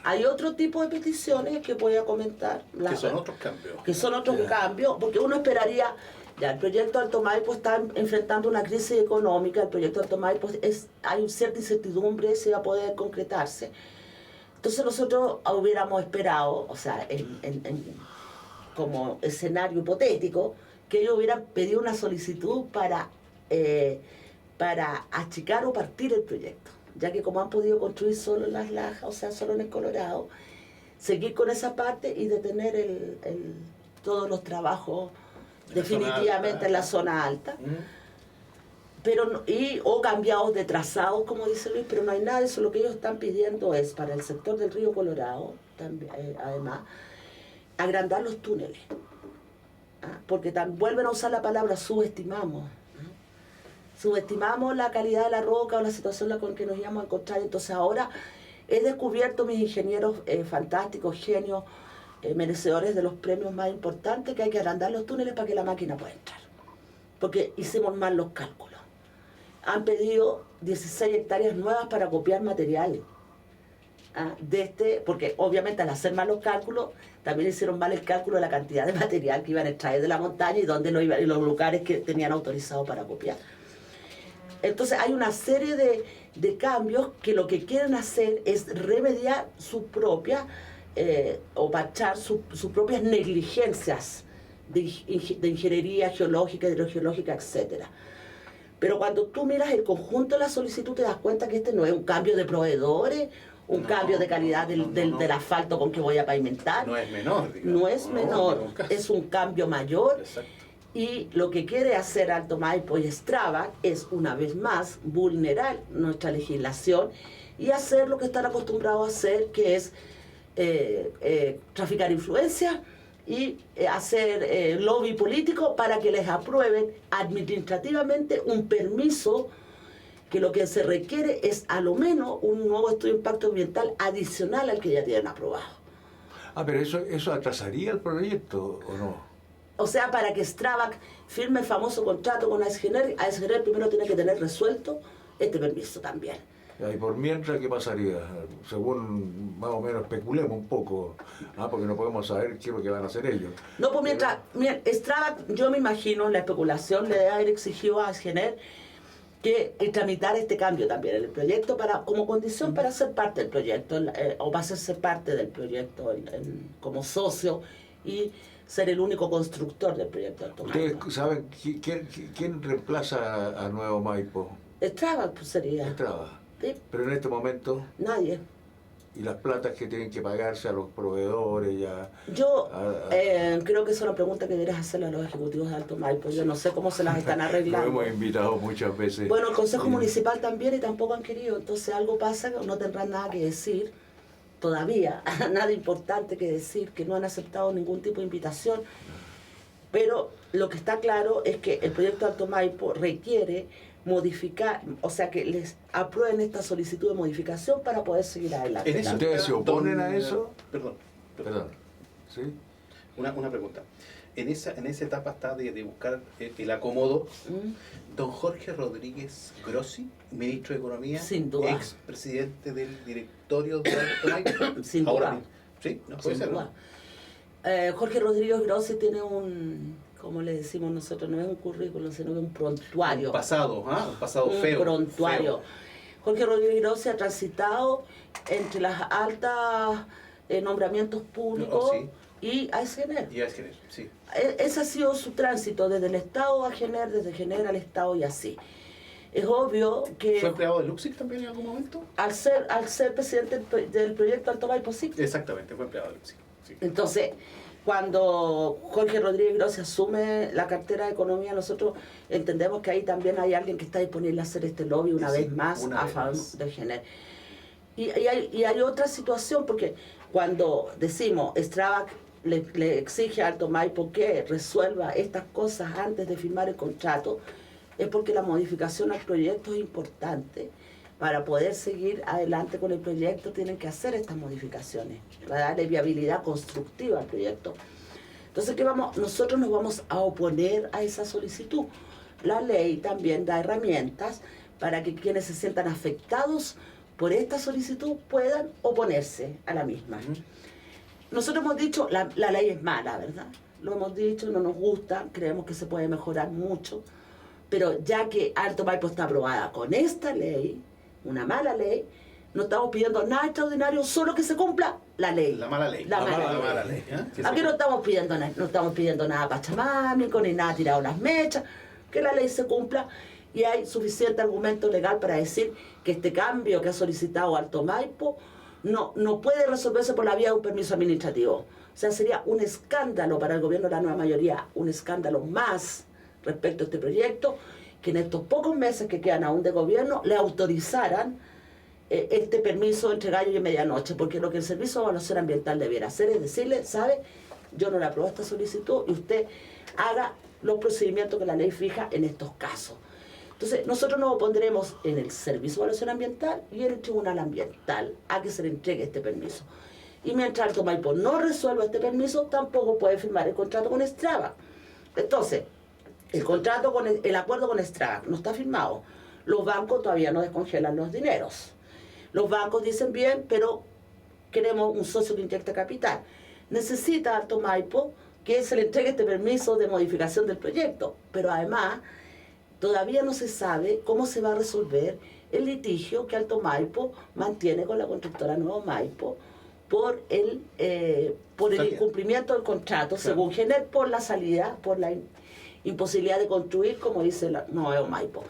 Hay otro tipo de peticiones que voy a comentar. Que son otros cambios. Que son otros cambios, porque uno esperaría. Ya, el proyecto Alto Maipo está enfrentando una crisis económica. El proyecto Alto Maipo hay cierta incertidumbre si va a poder concretarse. Entonces nosotros hubiéramos esperado, o sea, como escenario hipotético, que ellos hubieran pedido una solicitud para achicar o partir el proyecto, ya que como han podido construir solo en Las Lajas, o sea, solo en el Colorado, seguir con esa parte y detener todos los trabajos definitivamente en la zona alta, pero o cambiados de trazados, como dice Luis, pero no hay nada de eso. Lo que ellos están pidiendo es para el sector del río Colorado, también, además, agrandar los túneles, porque vuelven a usar la palabra subestimamos. Subestimamos la calidad de la roca o la situación con que nos íbamos a encontrar. Entonces ahora he descubierto, mis ingenieros fantásticos, genios, merecedores de los premios más importantes, que hay que agrandar los túneles para que la máquina pueda entrar, porque hicimos mal los cálculos. Han pedido 16 hectáreas nuevas para copiar material porque obviamente al hacer mal los cálculos también hicieron mal el cálculo de la cantidad de material que iban a extraer de la montaña y dónde no iban, y los lugares que tenían autorizado para copiar. Entonces hay una serie de cambios que lo que quieren hacer es remediar su propia o parchar sus propias negligencias de ingeniería geológica, hidrogeológica, etc. Pero cuando tú miras el conjunto de la solicitud te das cuenta que este no es un cambio de proveedores, un cambio de calidad del asfalto con que voy a pavimentar. No es menor, digamos. No es menor, es un cambio mayor. Exacto. Y lo que quiere hacer Alto Maipo y Strabag es, una vez más, vulnerar nuestra legislación y hacer lo que están acostumbrados a hacer, que es traficar influencia y hacer lobby político para que les aprueben administrativamente un permiso que lo que se requiere es a lo menos un nuevo estudio de impacto ambiental adicional al que ya tienen aprobado. Pero eso atrasaría el proyecto, ¿o no? O sea, para que Strabag firme el famoso contrato con AESGener primero tiene que tener resuelto este permiso también. Y por mientras, ¿qué pasaría? Según más o menos especulemos un poco, porque no podemos saber qué es lo que van a hacer ellos. No, pues mientras, Strabag, yo me imagino, la especulación le debe haber exigido a AESGener que tramitar este cambio también en el proyecto como condición para ser parte del proyecto, o para hacerse parte del proyecto como socio y ser el único constructor del proyecto Alto Maipo. ¿Ustedes saben quién reemplaza a Nuevo Maipo? Strabag pues, sería. Strabag. ¿Sí? Pero en este momento, Nadie. y las platas que tienen que pagarse a los proveedores ya... Yo creo que es una pregunta que deberías hacerle a los ejecutivos de Alto Maipo. Yo no sé cómo se las están arreglando. Lo hemos invitado muchas veces. Bueno, el Consejo Municipal también y tampoco han querido. Entonces algo pasa que no tendrán nada que decir todavía. Nada importante que decir, que no han aceptado ningún tipo de invitación. Pero lo que está claro es que el proyecto Alto Maipo requiere modificar, o sea, que les aprueben esta solicitud de modificación para poder seguir adelante. ¿Ustedes se oponen a eso? Perdón. ¿Sí? Una pregunta. En esa etapa está de buscar el acomodo. Don Jorge Rodríguez Grossi, ministro de Economía, sin duda, ex presidente del directorio de Alto Maipo. Sin ahora duda. Sí, no puede sin ser. duda. Jorge Rodríguez Grossi tiene como le decimos nosotros, no es un currículum, sino que un prontuario. Un pasado feo. Un prontuario. Feo. Jorge Rodríguez Grossi ha transitado entre las altas nombramientos públicos y AESGener. Y AESGener, sí. Ese ha sido su tránsito, desde el Estado a Gener, desde Gener al Estado y así. Es obvio que... ¿Fue empleado de Luxic también en algún momento? Al ser presidente del proyecto Alto Maipo, sí. Exactamente, fue empleado de Luxic. Sí. Entonces, cuando Jorge Rodríguez Grossi asume la cartera de Economía, nosotros entendemos que ahí también hay alguien que está disponible a hacer este lobby una vez más a favor de Gener. Y hay otra situación, porque cuando decimos Strabag le exige a Alto Maipo que resuelva estas cosas antes de firmar el contrato, es porque la modificación al proyecto es importante. Para poder seguir adelante con el proyecto tienen que hacer estas modificaciones, para darle viabilidad constructiva al proyecto. Entonces, nosotros nos vamos a oponer a esa solicitud. La ley también da herramientas para que quienes se sientan afectados por esta solicitud puedan oponerse a la misma. Nosotros hemos dicho, la ley es mala, ¿verdad? Lo hemos dicho, no nos gusta, creemos que se puede mejorar mucho, pero ya que Alto Maipo está aprobada con esta ley, una mala ley, no estamos pidiendo nada extraordinario, solo que se cumpla la ley. La mala ley. La mala ley. Aquí no estamos pidiendo nada pachamámico, ni nada tirado las mechas, que la ley se cumpla, y hay suficiente argumento legal para decir que este cambio que ha solicitado Alto Maipo no puede resolverse por la vía de un permiso administrativo. O sea, sería un escándalo para el gobierno de la nueva mayoría, un escándalo más respecto a este proyecto, que en estos pocos meses que quedan aún de gobierno le autorizaran este permiso entre gallo y medianoche, porque lo que el Servicio de Evaluación Ambiental debiera hacer es decirle, ¿sabe? Yo no le apruebo esta solicitud y usted haga los procedimientos que la ley fija en estos casos. Entonces, nosotros nos opondremos en el Servicio de Evaluación Ambiental y en el Tribunal Ambiental a que se le entregue este permiso. Y mientras Alto Maipo no resuelva este permiso, tampoco puede firmar el contrato con Strabag. Entonces, el acuerdo con Strabag no está firmado. Los bancos todavía no descongelan los dineros. Los bancos dicen bien, pero queremos un socio que inyecte capital. Necesita Alto Maipo que se le entregue este permiso de modificación del proyecto, pero además todavía no se sabe cómo se va a resolver el litigio que Alto Maipo mantiene con la constructora Nuevo Maipo por el incumplimiento del contrato, Claro. según GENER, por la salida, por la imposibilidad de construir, como dice la Nuevo Maipo.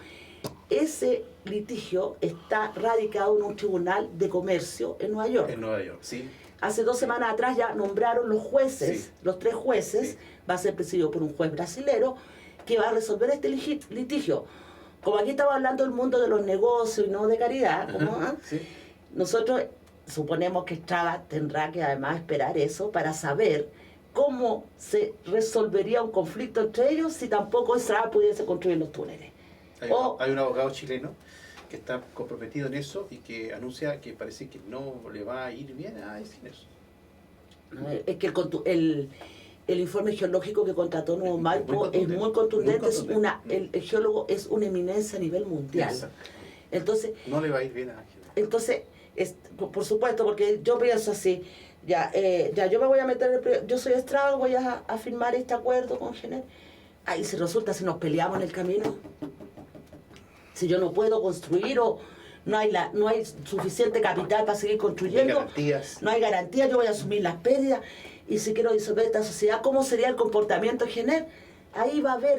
Ese litigio está radicado en un tribunal de comercio en Nueva York. En Nueva York, sí. Hace 2 semanas atrás ya nombraron los jueces, Sí. los 3 jueces, Sí. va a ser presidido por un juez brasilero que va a resolver este litigio. Como aquí estamos hablando del mundo de los negocios y no de caridad, como, Ajá, sí. nosotros suponemos que Straba tendrá que además esperar eso para saber cómo se resolvería un conflicto entre ellos si tampoco Straba pudiese construir los túneles. Hay un abogado chileno que está comprometido en eso y que anuncia que parece que no le va a ir bien a Encinas. Es que el informe geológico que contrató Nuevo Maipo es muy contundente, el geólogo es una eminencia a nivel mundial. Exacto. Entonces, No le va a ir bien a Ángel. entonces por supuesto, porque yo pienso así, ya yo me voy a meter, yo soy Straba, voy a firmar este acuerdo con GENER. Ahí si resulta, si nos peleamos en el camino, si yo no puedo construir o no hay suficiente capital para seguir construyendo, Garantías. no hay garantía, yo voy a asumir las pérdidas, y si quiero disolver esta sociedad, ¿cómo sería el comportamiento de GENER? Ahí va a haber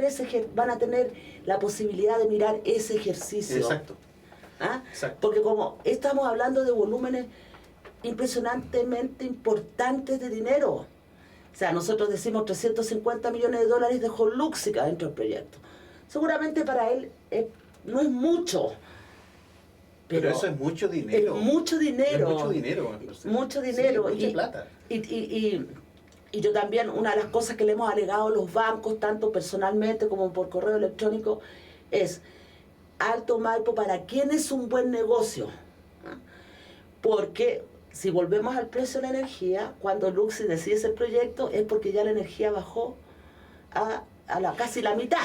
van a tener la posibilidad de mirar ese ejercicio. Exacto. ¿Ah? Exacto. Porque como estamos hablando de volúmenes impresionantemente importantes de dinero, o sea, nosotros decimos 350 millones de dólares dejó Luxica dentro del proyecto. Seguramente para él no es mucho. Pero eso es mucho dinero. Es mucho dinero. Es mucho dinero. Mucho dinero. Sí, mucha plata. Y yo también, una de las cosas que le hemos alegado a los bancos, tanto personalmente como por correo electrónico, es Alto Maipo, ¿para quién es un buen negocio? ¿Ah? Porque si volvemos al precio de la energía, cuando Luxi decide ese proyecto es porque ya la energía bajó a casi la mitad.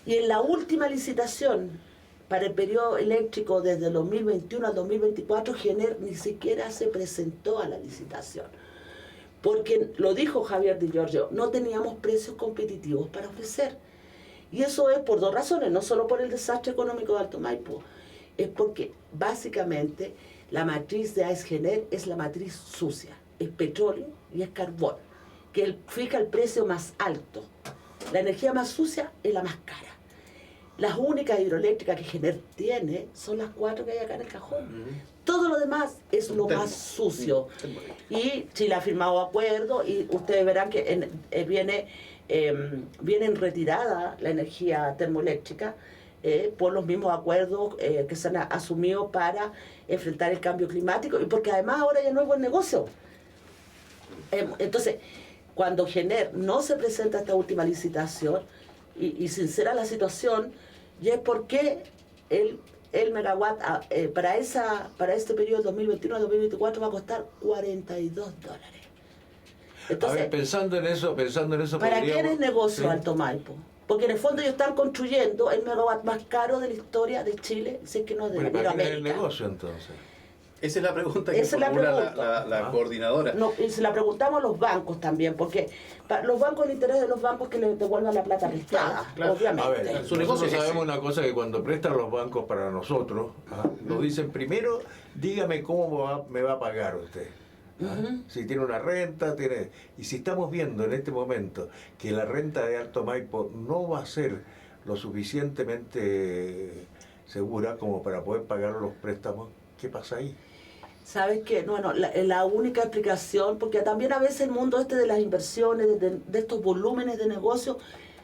Y en la última licitación para el periodo eléctrico desde el 2021 al 2024, GENER ni siquiera se presentó a la licitación. Porque, lo dijo Javier Di Giorgio, no teníamos precios competitivos para ofrecer. Y eso es por 2 razones, no solo por el desastre económico de Alto Maipo, es porque básicamente la matriz de AES GENER es la matriz sucia, es petróleo y es carbón, que fija el precio más alto. La energía más sucia es la más cara. Las únicas hidroeléctricas que GENER tiene son las 4 que hay acá en el cajón. Todo lo demás es lo más sucio. Y Chile ha firmado acuerdos y ustedes verán que viene en retirada la energía termoeléctrica por los mismos acuerdos que se han asumido para enfrentar el cambio climático y porque además ahora ya no es buen negocio. Entonces, cuando GENER no se presenta a esta última licitación y sincera la situación, ya es porque el megawatt para este periodo 2021-2024 va a costar $42. Entonces, a ver, pensando en eso ¿para quién es negocio sí. Alto Maipo? Porque en el fondo ellos están construyendo el megawatt más caro de la historia de Chile, si es que no es de Bueno, ¿para quién es el Latinoamérica. negocio entonces? Esa es la pregunta que Esa es la formula pregunta. la coordinadora. No, y se la preguntamos a los bancos también, porque los bancos, el interés de los bancos es que les devuelvan la plata prestada, Claro. obviamente. A ver, Su negocio nosotros es ese. sabemos una cosa, que cuando prestan los bancos para nosotros, nos dicen primero, dígame cómo me va a pagar usted. Si tiene una renta, y si estamos viendo en este momento que la renta de Alto Maipo no va a ser lo suficientemente segura como para poder pagar los préstamos, ¿qué pasa ahí? ¿Sabes qué? Bueno, la única explicación, porque también a veces el mundo de las inversiones, de estos volúmenes de negocio,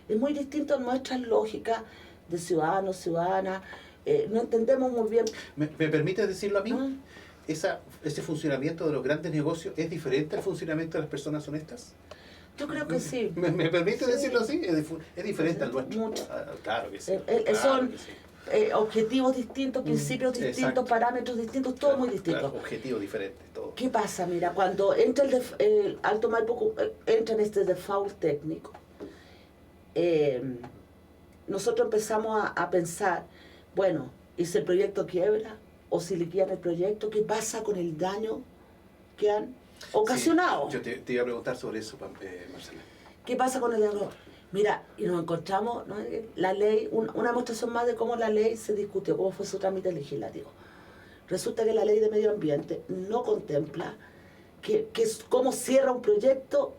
es muy distinto a nuestras lógicas de ciudadanos, ciudadanas. No entendemos muy bien. ¿Me permite decirlo a mí? ¿Ese funcionamiento de los grandes negocios es diferente al funcionamiento de las personas honestas? Yo creo que sí. ¿Me permite Sí. decirlo así? Es diferente al nuestro. Mucho. Claro que sí. Son que sí. objetivos distintos, principios distintos, exacto. parámetros distintos, todo muy distinto. Claro, objetivos diferentes, todo. ¿Qué pasa? Mira, cuando entra el Alto Maipo, entra en este default técnico, nosotros empezamos a pensar, bueno, ¿y si el proyecto quiebra? ¿O si liquidan el proyecto? ¿Qué pasa con el daño que han ocasionado? Sí, yo te iba a preguntar sobre eso, Marcela. ¿Qué pasa con el daño? Mira, y nos encontramos, ¿no? La ley, una demostración más de cómo la ley se discutió, cómo fue su trámite legislativo. Resulta que la ley de medio ambiente no contempla cómo cierra un proyecto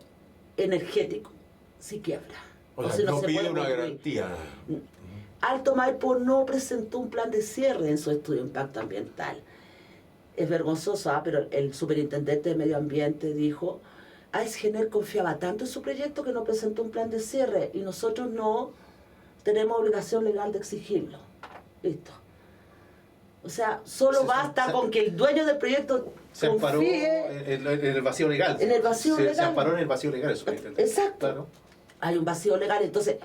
energético si quiebra. O sea, si no se pide puede una concluir. garantía. Alto Maipo no presentó un plan de cierre en su estudio de impacto ambiental. Es vergonzoso, pero el superintendente de medio ambiente dijo: AESGener confiaba tanto en su proyecto que no presentó un plan de cierre y nosotros no tenemos obligación legal de exigirlo. Listo. O sea, solo basta con que el dueño del proyecto se amparó confíe en el vacío legal. en el vacío legal. Se amparó en el vacío legal. Exacto. Claro. Hay un vacío legal, entonces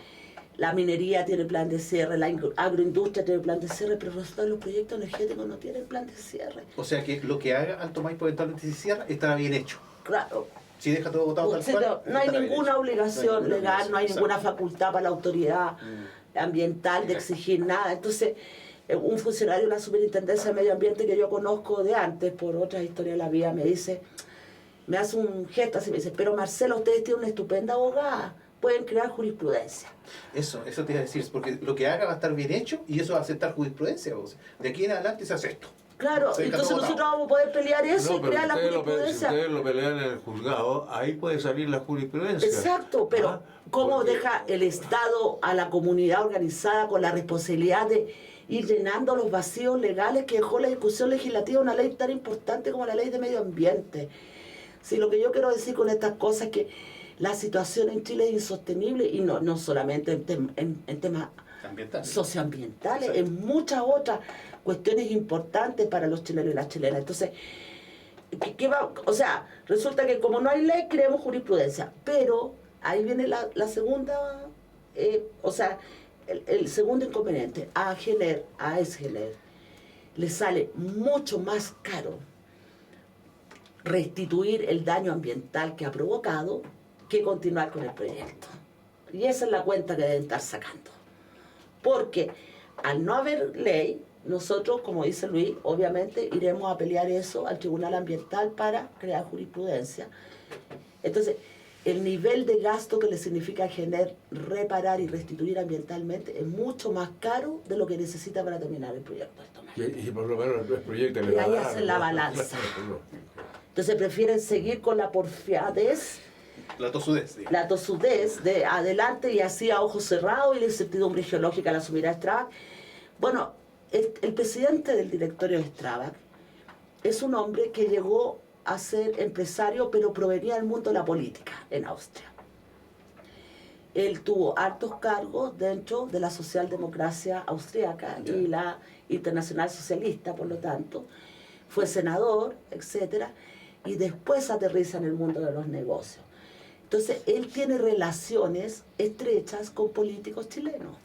la minería tiene plan de cierre, la agroindustria tiene plan de cierre, pero resulta que los proyectos energéticos no tienen plan de cierre. O sea que lo que haga Alto Maipo eventualmente si cierra estará bien hecho. Claro. Si deja todo votado tal cual, No hay ninguna obligación legal, no hay ninguna facultad para la autoridad ambiental de exigir nada. Entonces, un funcionario de la Superintendencia de Medio Ambiente que yo conozco de antes, por otras historias de la vida, me dice, me hace un gesto así, me dice: pero Marcela, ustedes tienen una estupenda abogada, pueden crear jurisprudencia. Eso te iba a decir, porque lo que haga va a estar bien hecho y eso va a aceptar jurisprudencia. De aquí en adelante se hace esto. Claro, entonces nosotros vamos a poder pelear eso y crear la jurisprudencia. Si ustedes lo pelean en el juzgado, ahí puede salir la jurisprudencia. Exacto, pero ¿cómo deja el Estado a la comunidad organizada con la responsabilidad de ir llenando los vacíos legales que dejó la discusión legislativa, una ley tan importante como la ley de medio ambiente? Si lo que yo quiero decir con estas cosas es que la situación en Chile es insostenible, y no solamente en temas socioambientales, en muchas otras cuestiones importantes para los chilenos y las chilenas. Entonces, o sea, resulta que como no hay ley, creemos jurisprudencia, pero ahí viene la segunda, o sea, el segundo inconveniente. A AESGener le sale mucho más caro restituir el daño ambiental que ha provocado que continuar con el proyecto. Y esa es la cuenta que deben estar sacando. Porque al no haber ley, nosotros, como dice Luis, obviamente iremos a pelear eso al Tribunal Ambiental para crear jurisprudencia. Entonces, el nivel de gasto que le significa a AESGener reparar y restituir ambientalmente es mucho más caro de lo que necesita para terminar el proyecto. Y por lo menos el proyecto y ahí hacen la balanza. Entonces prefieren seguir con la porfiadez, la tosudez de adelante y así a ojos cerrados, y la incertidumbre geológica la asumirá Strabag. Bueno, el presidente del directorio de Strabag es un hombre que llegó a ser empresario, pero provenía del mundo de la política en Austria. Él tuvo altos cargos dentro de la socialdemocracia austríaca y la internacional socialista, por lo tanto. Fue senador, etcétera, y después aterriza en el mundo de los negocios. Entonces, él tiene relaciones estrechas con políticos chilenos.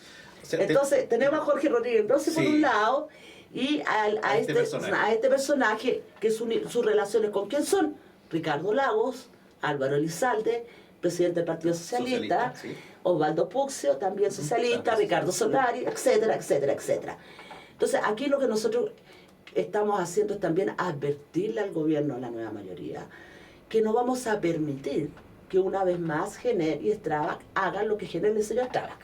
O sea, entonces, tenemos a Jorge Rodríguez Rossi por un lado, y a este personaje, que sus relaciones con quién son: Ricardo Lagos, Álvaro Elizalde, presidente del Partido Socialista, Osvaldo Puccio, también socialista, Ricardo Solari, etcétera, etcétera, etcétera. Entonces, aquí lo que nosotros estamos haciendo es también advertirle al gobierno, a la nueva mayoría, que no vamos a permitir que una vez más AESGener y Strabag hagan lo que AESGener le enseñó a Strabag.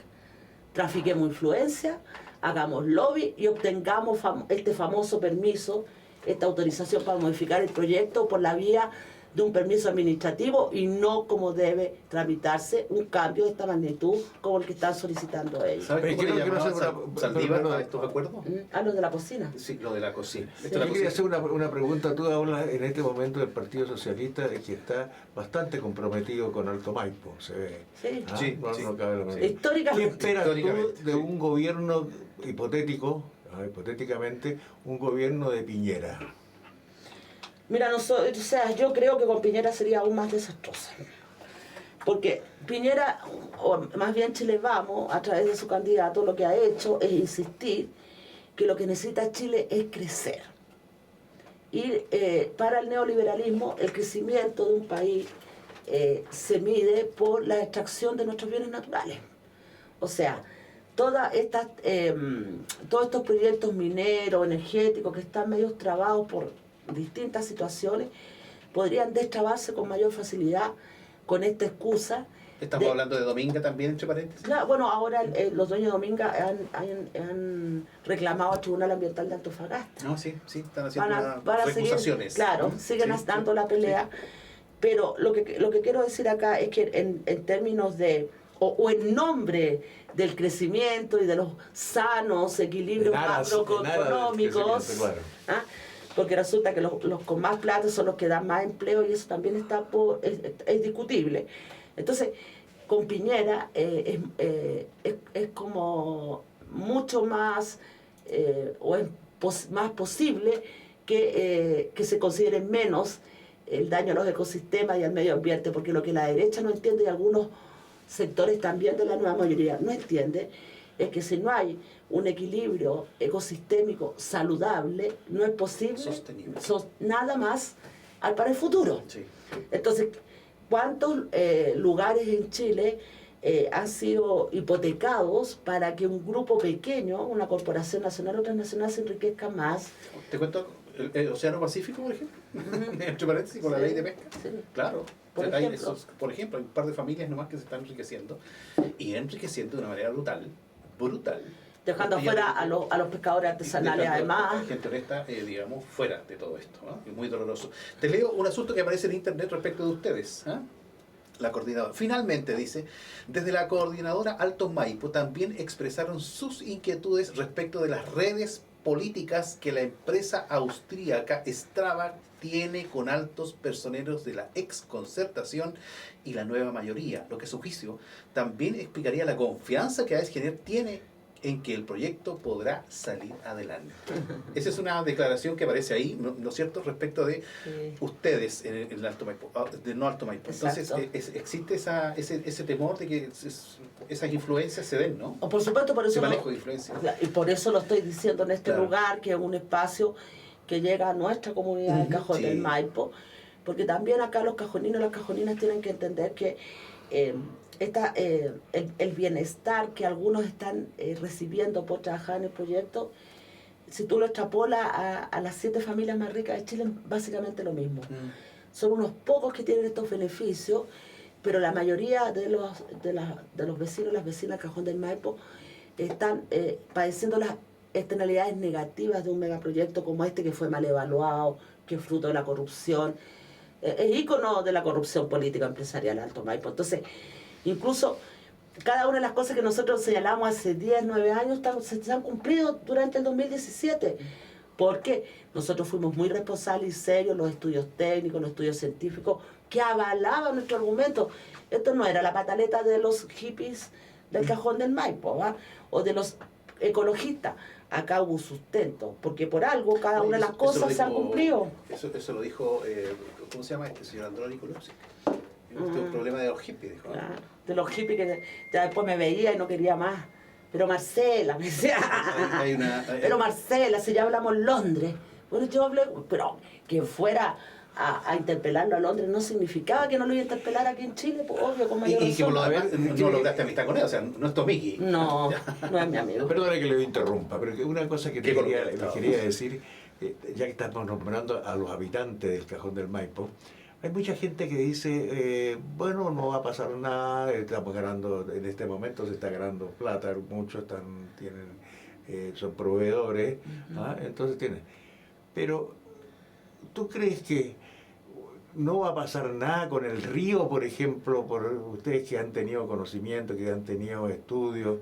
Trafiquemos influencia, hagamos lobby y obtengamos este famoso permiso, esta autorización para modificar el proyecto por la vía de un permiso administrativo y no como debe tramitarse un cambio de esta magnitud como el que están solicitando ellos. ¿Sabes cómo le llamaban Saldívar a estos acuerdos? ¿A lo de la cocina? Sí, lo de la cocina. Sí. Yo quería hacer una pregunta. Tú hablas en este momento del Partido Socialista, de que está bastante comprometido con Alto Maipo, se ve. Sí. No cabe la menor. Históricamente. ¿Qué esperas tú de un gobierno hipotéticamente, un gobierno de Piñera? Mira, yo creo que con Piñera sería aún más desastrosa. Porque Piñera, o más bien Chile Vamos, a través de su candidato, lo que ha hecho es insistir que lo que necesita Chile es crecer. Y para el neoliberalismo, el crecimiento de un país se mide por la extracción de nuestros bienes naturales. O sea, todos estos proyectos mineros, energéticos, que están medio trabados por distintas situaciones, podrían destrabarse con mayor facilidad con esta excusa Estamos hablando de Dominga también, entre paréntesis. Claro, bueno, ahora los dueños de Dominga han reclamado al Tribunal Ambiental de Antofagasta. No, sí, están haciendo unas seguir, recusaciones. claro, siguen dando la pelea. Sí. Pero lo que quiero decir acá es que en términos de, o en nombre del crecimiento y de los sanos equilibrios macroeconómicos, claro. ¿Ah? Porque resulta que los con más plata son los que dan más empleo y eso también es discutible. Entonces, con Piñera es como mucho más, o es más posible que se considere menos el daño a los ecosistemas y al medio ambiente, porque lo que la derecha no entiende y algunos sectores también de la nueva mayoría no entiende, es que si no hay un equilibrio ecosistémico saludable, no es posible nada más para el futuro. Sí. Entonces, ¿cuántos lugares en Chile han sido hipotecados para que un grupo pequeño, una corporación nacional o transnacional, se enriquezca más? Te cuento el Océano Pacífico, por ejemplo, entre paréntesis, con la ley de pesca. Sí. Claro. Por ejemplo, hay un par de familias nomás que se están enriqueciendo y enriqueciendo de una manera brutal. Dejando afuera a los pescadores artesanales, además. A la gente honesta, digamos, fuera de todo esto. Es muy doloroso. Te leo un asunto que aparece en internet respecto de ustedes. La coordinadora. Finalmente, dice, desde la coordinadora Alto Maipo también expresaron sus inquietudes respecto de las redes políticas que la empresa austríaca Strabag tiene con altos personeros de la ex Concertación y la nueva mayoría, lo que a su juicio también explicaría la confianza que AESGener tiene en que el proyecto podrá salir adelante. Esa es una declaración que aparece ahí, ¿no es cierto?, respecto de ustedes en el Alto Maipo, no Alto Maipo. Entonces, existe ese temor de que esas influencias se den, ¿no? Por supuesto, por eso manejo de influencias. Y por eso lo estoy diciendo en este lugar, que es un espacio que llega a nuestra comunidad del Cajón del Maipo, porque también acá los cajoninos y las cajoninas tienen que entender que el bienestar que algunos están recibiendo por trabajar en el proyecto, si tú lo extrapolas a las 7 familias más ricas de Chile, es básicamente lo mismo. Son unos pocos que tienen estos beneficios, pero la mayoría de los vecinos, las vecinas del Cajón del Maipo, están padeciendo las externalidades negativas de un megaproyecto como este, que fue mal evaluado, que es fruto de la corrupción, es ícono de la corrupción política empresarial Alto Maipo. Entonces, incluso cada una de las cosas que nosotros señalamos hace 10, 9 años se han cumplido durante el 2017, porque nosotros fuimos muy responsables y serios, los estudios técnicos, los estudios científicos, que avalaban nuestro argumento. Esto no era la pataleta de los hippies del Cajón del Maipo, ¿va? O de los ecologistas. Acá hubo sustento, porque por algo cada una de las cosas se han cumplido. Eso lo dijo, ¿cómo se llama este señor Andrónico Lupsi? Un problema de los hippies, dijo. Claro, de los hippies que ya después me veía y no quería más. Pero Marcela, me decía, pero Marcela, si ya hablamos en Londres. Bueno, yo hablé, pero que fuera a interpelarlo a Londres no significaba que no lo iba a interpelar aquí en Chile, pues obvio, con mayor razón. Y que por lo demás no lograste amistad con él, o sea, no es tu Miki. No, no es mi amigo. Perdone que le interrumpa, pero una cosa que le quería decir, ya que estamos nombrando a los habitantes del Cajón del Maipo, hay mucha gente que dice, bueno, no va a pasar nada, estamos ganando, en este momento se está ganando plata, muchos son proveedores, entonces tienen. Pero, ¿tú crees que no va a pasar nada con el río, por ejemplo, por ustedes que han tenido conocimiento, que han tenido estudios,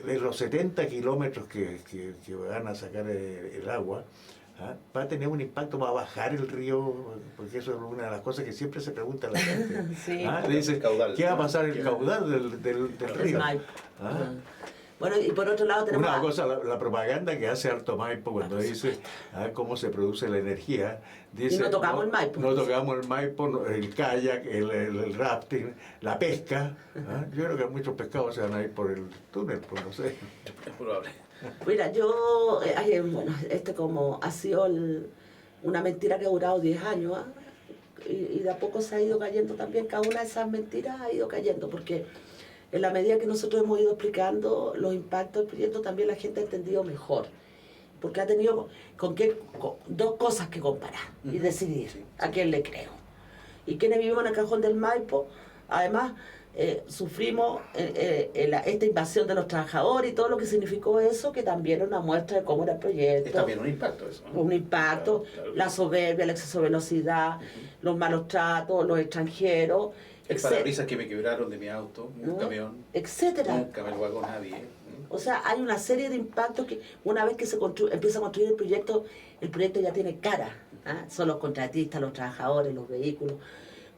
los 70 kilómetros que van a sacar el agua? ¿Va a tener un impacto? ¿Va a bajar el río? Porque eso es una de las cosas que siempre se pregunta la gente. Sí. Dice, ¿qué va a pasar el caudal del río? Bueno, y por otro lado tenemos... Una cosa, la propaganda que hace Alto Maipo cuando dice cómo se produce la energía, dice... Y no tocamos el Maipo. No tocamos el Maipo, el kayak, el rafting, la pesca. Yo creo que muchos pescados se van a ir por el túnel, pues no sé. Es probable. Mira, yo, bueno, como ha sido una mentira que ha durado 10 años, y de a poco se ha ido cayendo también, cada una de esas mentiras ha ido cayendo, porque en la medida que nosotros hemos ido explicando los impactos del proyecto, también la gente ha entendido mejor, porque ha tenido con dos cosas que comparar y decidir a quién le creo. Y quienes vivimos en el Cajón del Maipo Además, sufrimos esta invasión de los trabajadores y todo lo que significó eso, que también es una muestra de cómo era el proyecto. Es también un impacto eso, ¿no? Un impacto, Claro. la soberbia, el exceso de velocidad, los malos tratos, los extranjeros, El parabrisas que me quebraron de mi auto, un camión, etcétera. nunca me lo hago nadie. O sea, hay una serie de impactos que una vez que se empieza a construir el proyecto ya tiene cara. ¿Ah? Son los contratistas, los trabajadores, los vehículos.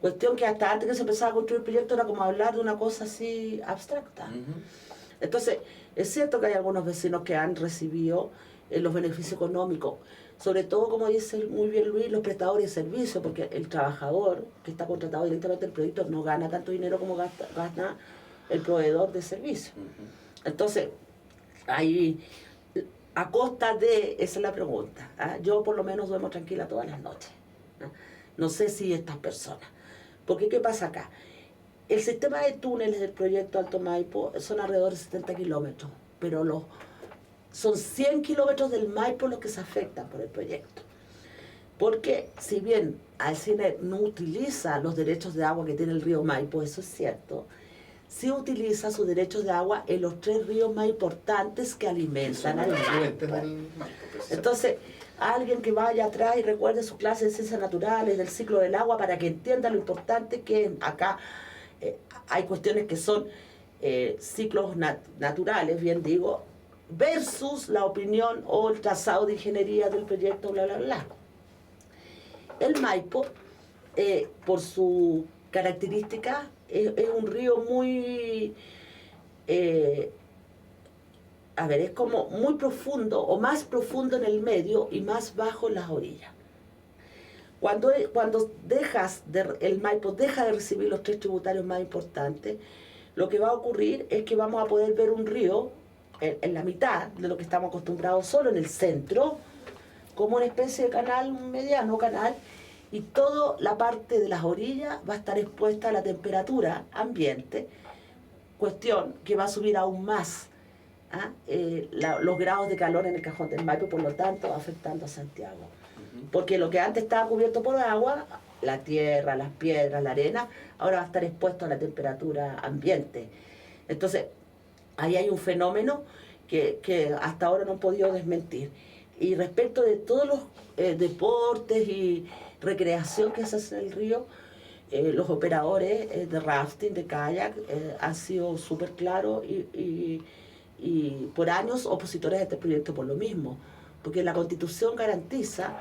Cuestión que hasta antes que se empezara a construir el proyecto era como hablar de una cosa así abstracta. Entonces, es cierto que hay algunos vecinos que han recibido los beneficios económicos, sobre todo, como dice muy bien Luis, los prestadores de servicios, porque el trabajador que está contratado directamente en el proyecto no gana tanto dinero como gana el proveedor de servicios. Entonces, ahí, a costa de, esa es la pregunta. ¿Ah? Yo por lo menos duermo tranquila todas las noches. No sé si estas personas. Porque, ¿qué pasa acá? El sistema de túneles del proyecto Alto Maipo son alrededor de 70 kilómetros, pero son 100 kilómetros del Maipo los que se afectan por el proyecto. Porque, si bien Alcine no utiliza los derechos de agua que tiene el río Maipo, eso es cierto, sí utiliza sus derechos de agua en los 3 ríos más importantes que alimentan al Maipo. Entonces, alguien que vaya atrás y recuerde su clase de ciencias naturales, del ciclo del agua, para que entienda lo importante que acá hay cuestiones que son ciclos naturales, bien digo, versus la opinión o el trazado de ingeniería del proyecto, bla, bla, bla. El Maipo, por su característica, es un río muy... es como muy profundo o más profundo en el medio y más bajo en las orillas. Cuando el Maipo deja de recibir los 3 tributarios más importantes, lo que va a ocurrir es que vamos a poder ver un río en la mitad de lo que estamos acostumbrados, solo en el centro, como una especie de canal, un mediano canal, y toda la parte de las orillas va a estar expuesta a la temperatura ambiente, cuestión que va a subir aún más los grados de calor en el cajón del Maipo, por lo tanto afectando a Santiago. Porque lo que antes estaba cubierto por agua, la tierra, las piedras, la arena, ahora va a estar expuesto a la temperatura ambiente. Entonces, ahí hay un fenómeno que hasta ahora no he podido desmentir. Y respecto de todos los deportes y recreación que se hace en el río, los operadores de rafting, de kayak, han sido súper claros y por años opositores a este proyecto por lo mismo, porque la Constitución garantiza,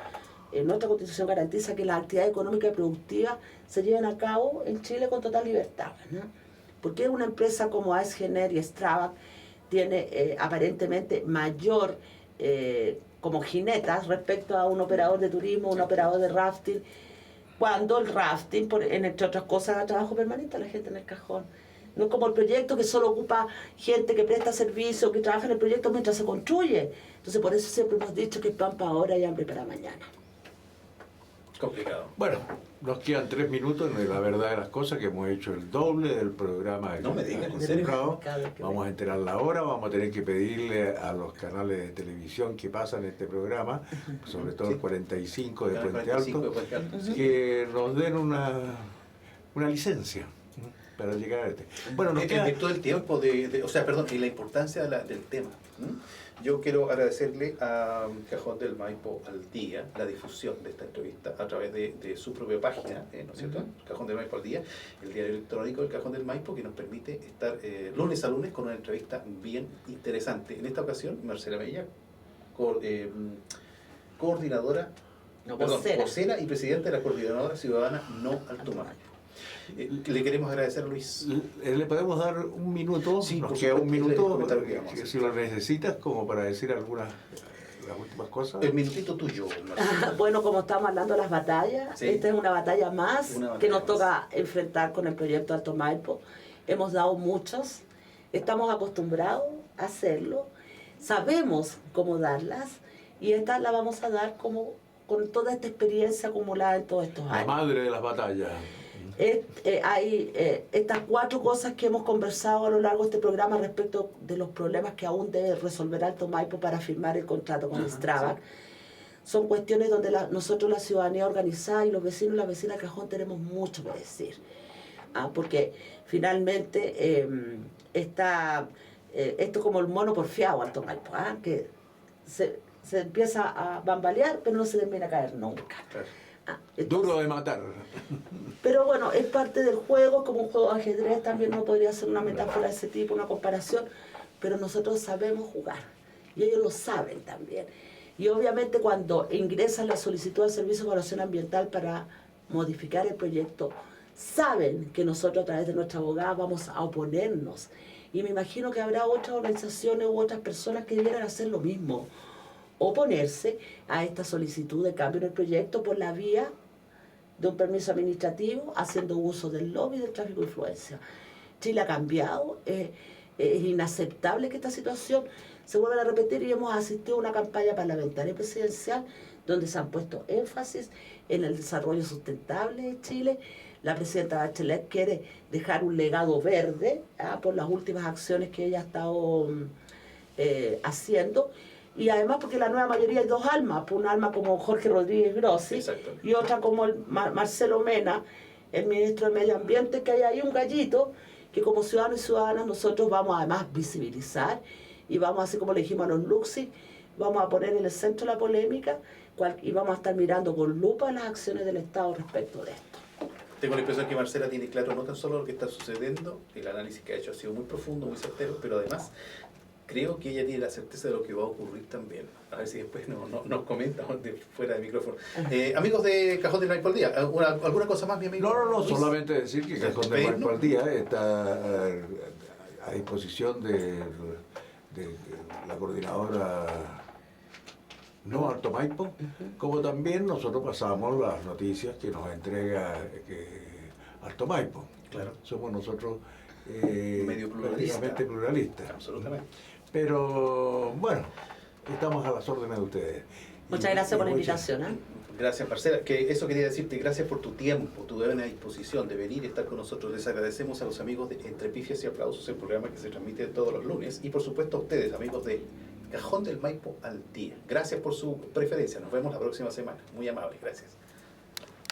nuestra Constitución garantiza que las actividades económicas y productivas se lleven a cabo en Chile con total libertad, ¿no? Porque una empresa como AESGener y Strabag tiene aparentemente mayor como jinetas respecto a un operador de turismo, un operador de rafting, cuando el rafting, entre otras cosas, da trabajo permanente a la gente en el cajón. No es como el proyecto que solo ocupa gente que presta servicio, que trabaja en el proyecto mientras se construye. Entonces, por eso siempre hemos dicho que pan para ahora y hambre para mañana. Complicado. Bueno, nos quedan 3 minutos de la verdad de las cosas, que hemos hecho el doble del programa. No me digas, ¿en serio? Vamos a enterar la hora, vamos a tener que pedirle a los canales de televisión que pasan este programa, sobre todo el 45 de Puente Alto, que nos den una licencia para llegar a este. Bueno, nos queda... En todo el tiempo y la importancia del tema. Yo quiero agradecerle a Cajón del Maipo al Día la difusión de esta entrevista a través de su propia página, ¿no es cierto? Cajón del Maipo al Día, el diario electrónico del Cajón del Maipo, que nos permite estar lunes a lunes con una entrevista bien interesante. En esta ocasión, Marcela Mella, coordinadora, vocera y presidenta de la Coordinadora Ciudadana No Alto Maipo. Le queremos agradecer, Luis. ¿Le podemos dar un minuto? Sí, nos queda un minuto, si lo necesitas necesitas, como para decir algunas las últimas cosas. El minutito tuyo, Bueno, como estamos hablando de las batallas, sí. Esta es una batalla más que nos toca enfrentar con el proyecto Alto Maipo. Hemos dado muchos, estamos acostumbrados a hacerlo, sabemos cómo darlas, y esta la vamos a dar como con toda esta experiencia acumulada en todos estos años. La madre de las batallas. Hay estas 4 cosas que hemos conversado a lo largo de este programa respecto de los problemas que aún debe resolver Alto Maipo para firmar el contrato con Strabag. Sí. Son cuestiones donde nosotros, la ciudadanía organizada y los vecinos y las vecinas de Cajón, tenemos mucho que decir. porque finalmente esto es como el mono porfiado, Alto Maipo, que se empieza a bambalear, pero no se termina a caer nunca. Claro. Entonces, Duro de matar. pero bueno, es parte del juego, como un juego de ajedrez, también no podría ser una metáfora de ese tipo, una comparación, pero nosotros sabemos jugar y ellos lo saben también. Y obviamente cuando ingresan la solicitud al Servicio de Evaluación Ambiental para modificar el proyecto, saben que nosotros a través de nuestra abogada vamos a oponernos. Y me imagino que habrá otras organizaciones u otras personas que debieran hacer lo mismo, oponerse a esta solicitud de cambio en el proyecto por la vía de un permiso administrativo, haciendo uso del lobby y del tráfico de influencia. Chile ha cambiado, es inaceptable que esta situación se vuelva a repetir y hemos asistido a una campaña parlamentaria presidencial donde se han puesto énfasis en el desarrollo sustentable de Chile. La presidenta Bachelet quiere dejar un legado verde por las últimas acciones que ella ha estado haciendo. Y además porque la nueva mayoría hay dos almas, un alma como Jorge Rodríguez Grossi y otra como el Marcelo Mena, el ministro de Medio Ambiente, que hay ahí un gallito que como ciudadanos y ciudadanas nosotros vamos además a visibilizar y vamos, así como le dijimos a los Luxi, vamos a poner en el centro de la polémica y vamos a estar mirando con lupa las acciones del Estado respecto de esto. Tengo la impresión que Marcela tiene claro no tan solo lo que está sucediendo, el análisis que ha hecho ha sido muy profundo, muy certero, pero además creo que ella tiene la certeza de lo que va a ocurrir también. A ver si después nos comenta fuera de micrófono. Amigos de Cajón del Maipo al Día, ¿alguna cosa más, mi amigo? No, solamente decir que Cajón del Maipo al Día está a disposición de la coordinadora No Alto Maipo, como también nosotros pasamos las noticias que nos entrega Alto Maipo. Claro. Somos nosotros medio prácticamente pluralistas. Absolutamente. Pero bueno, estamos a las órdenes de ustedes. Muchas gracias por la invitación. Gracias, Marcela. Que eso quería decirte, gracias por tu tiempo, tu buena disposición de venir y estar con nosotros. Les agradecemos a los amigos de Entre Pifias y Aplausos, el programa que se transmite todos los lunes. Y por supuesto a ustedes, amigos de Cajón del Maipo al Día. Gracias por su preferencia. Nos vemos la próxima semana. Muy amable. Gracias.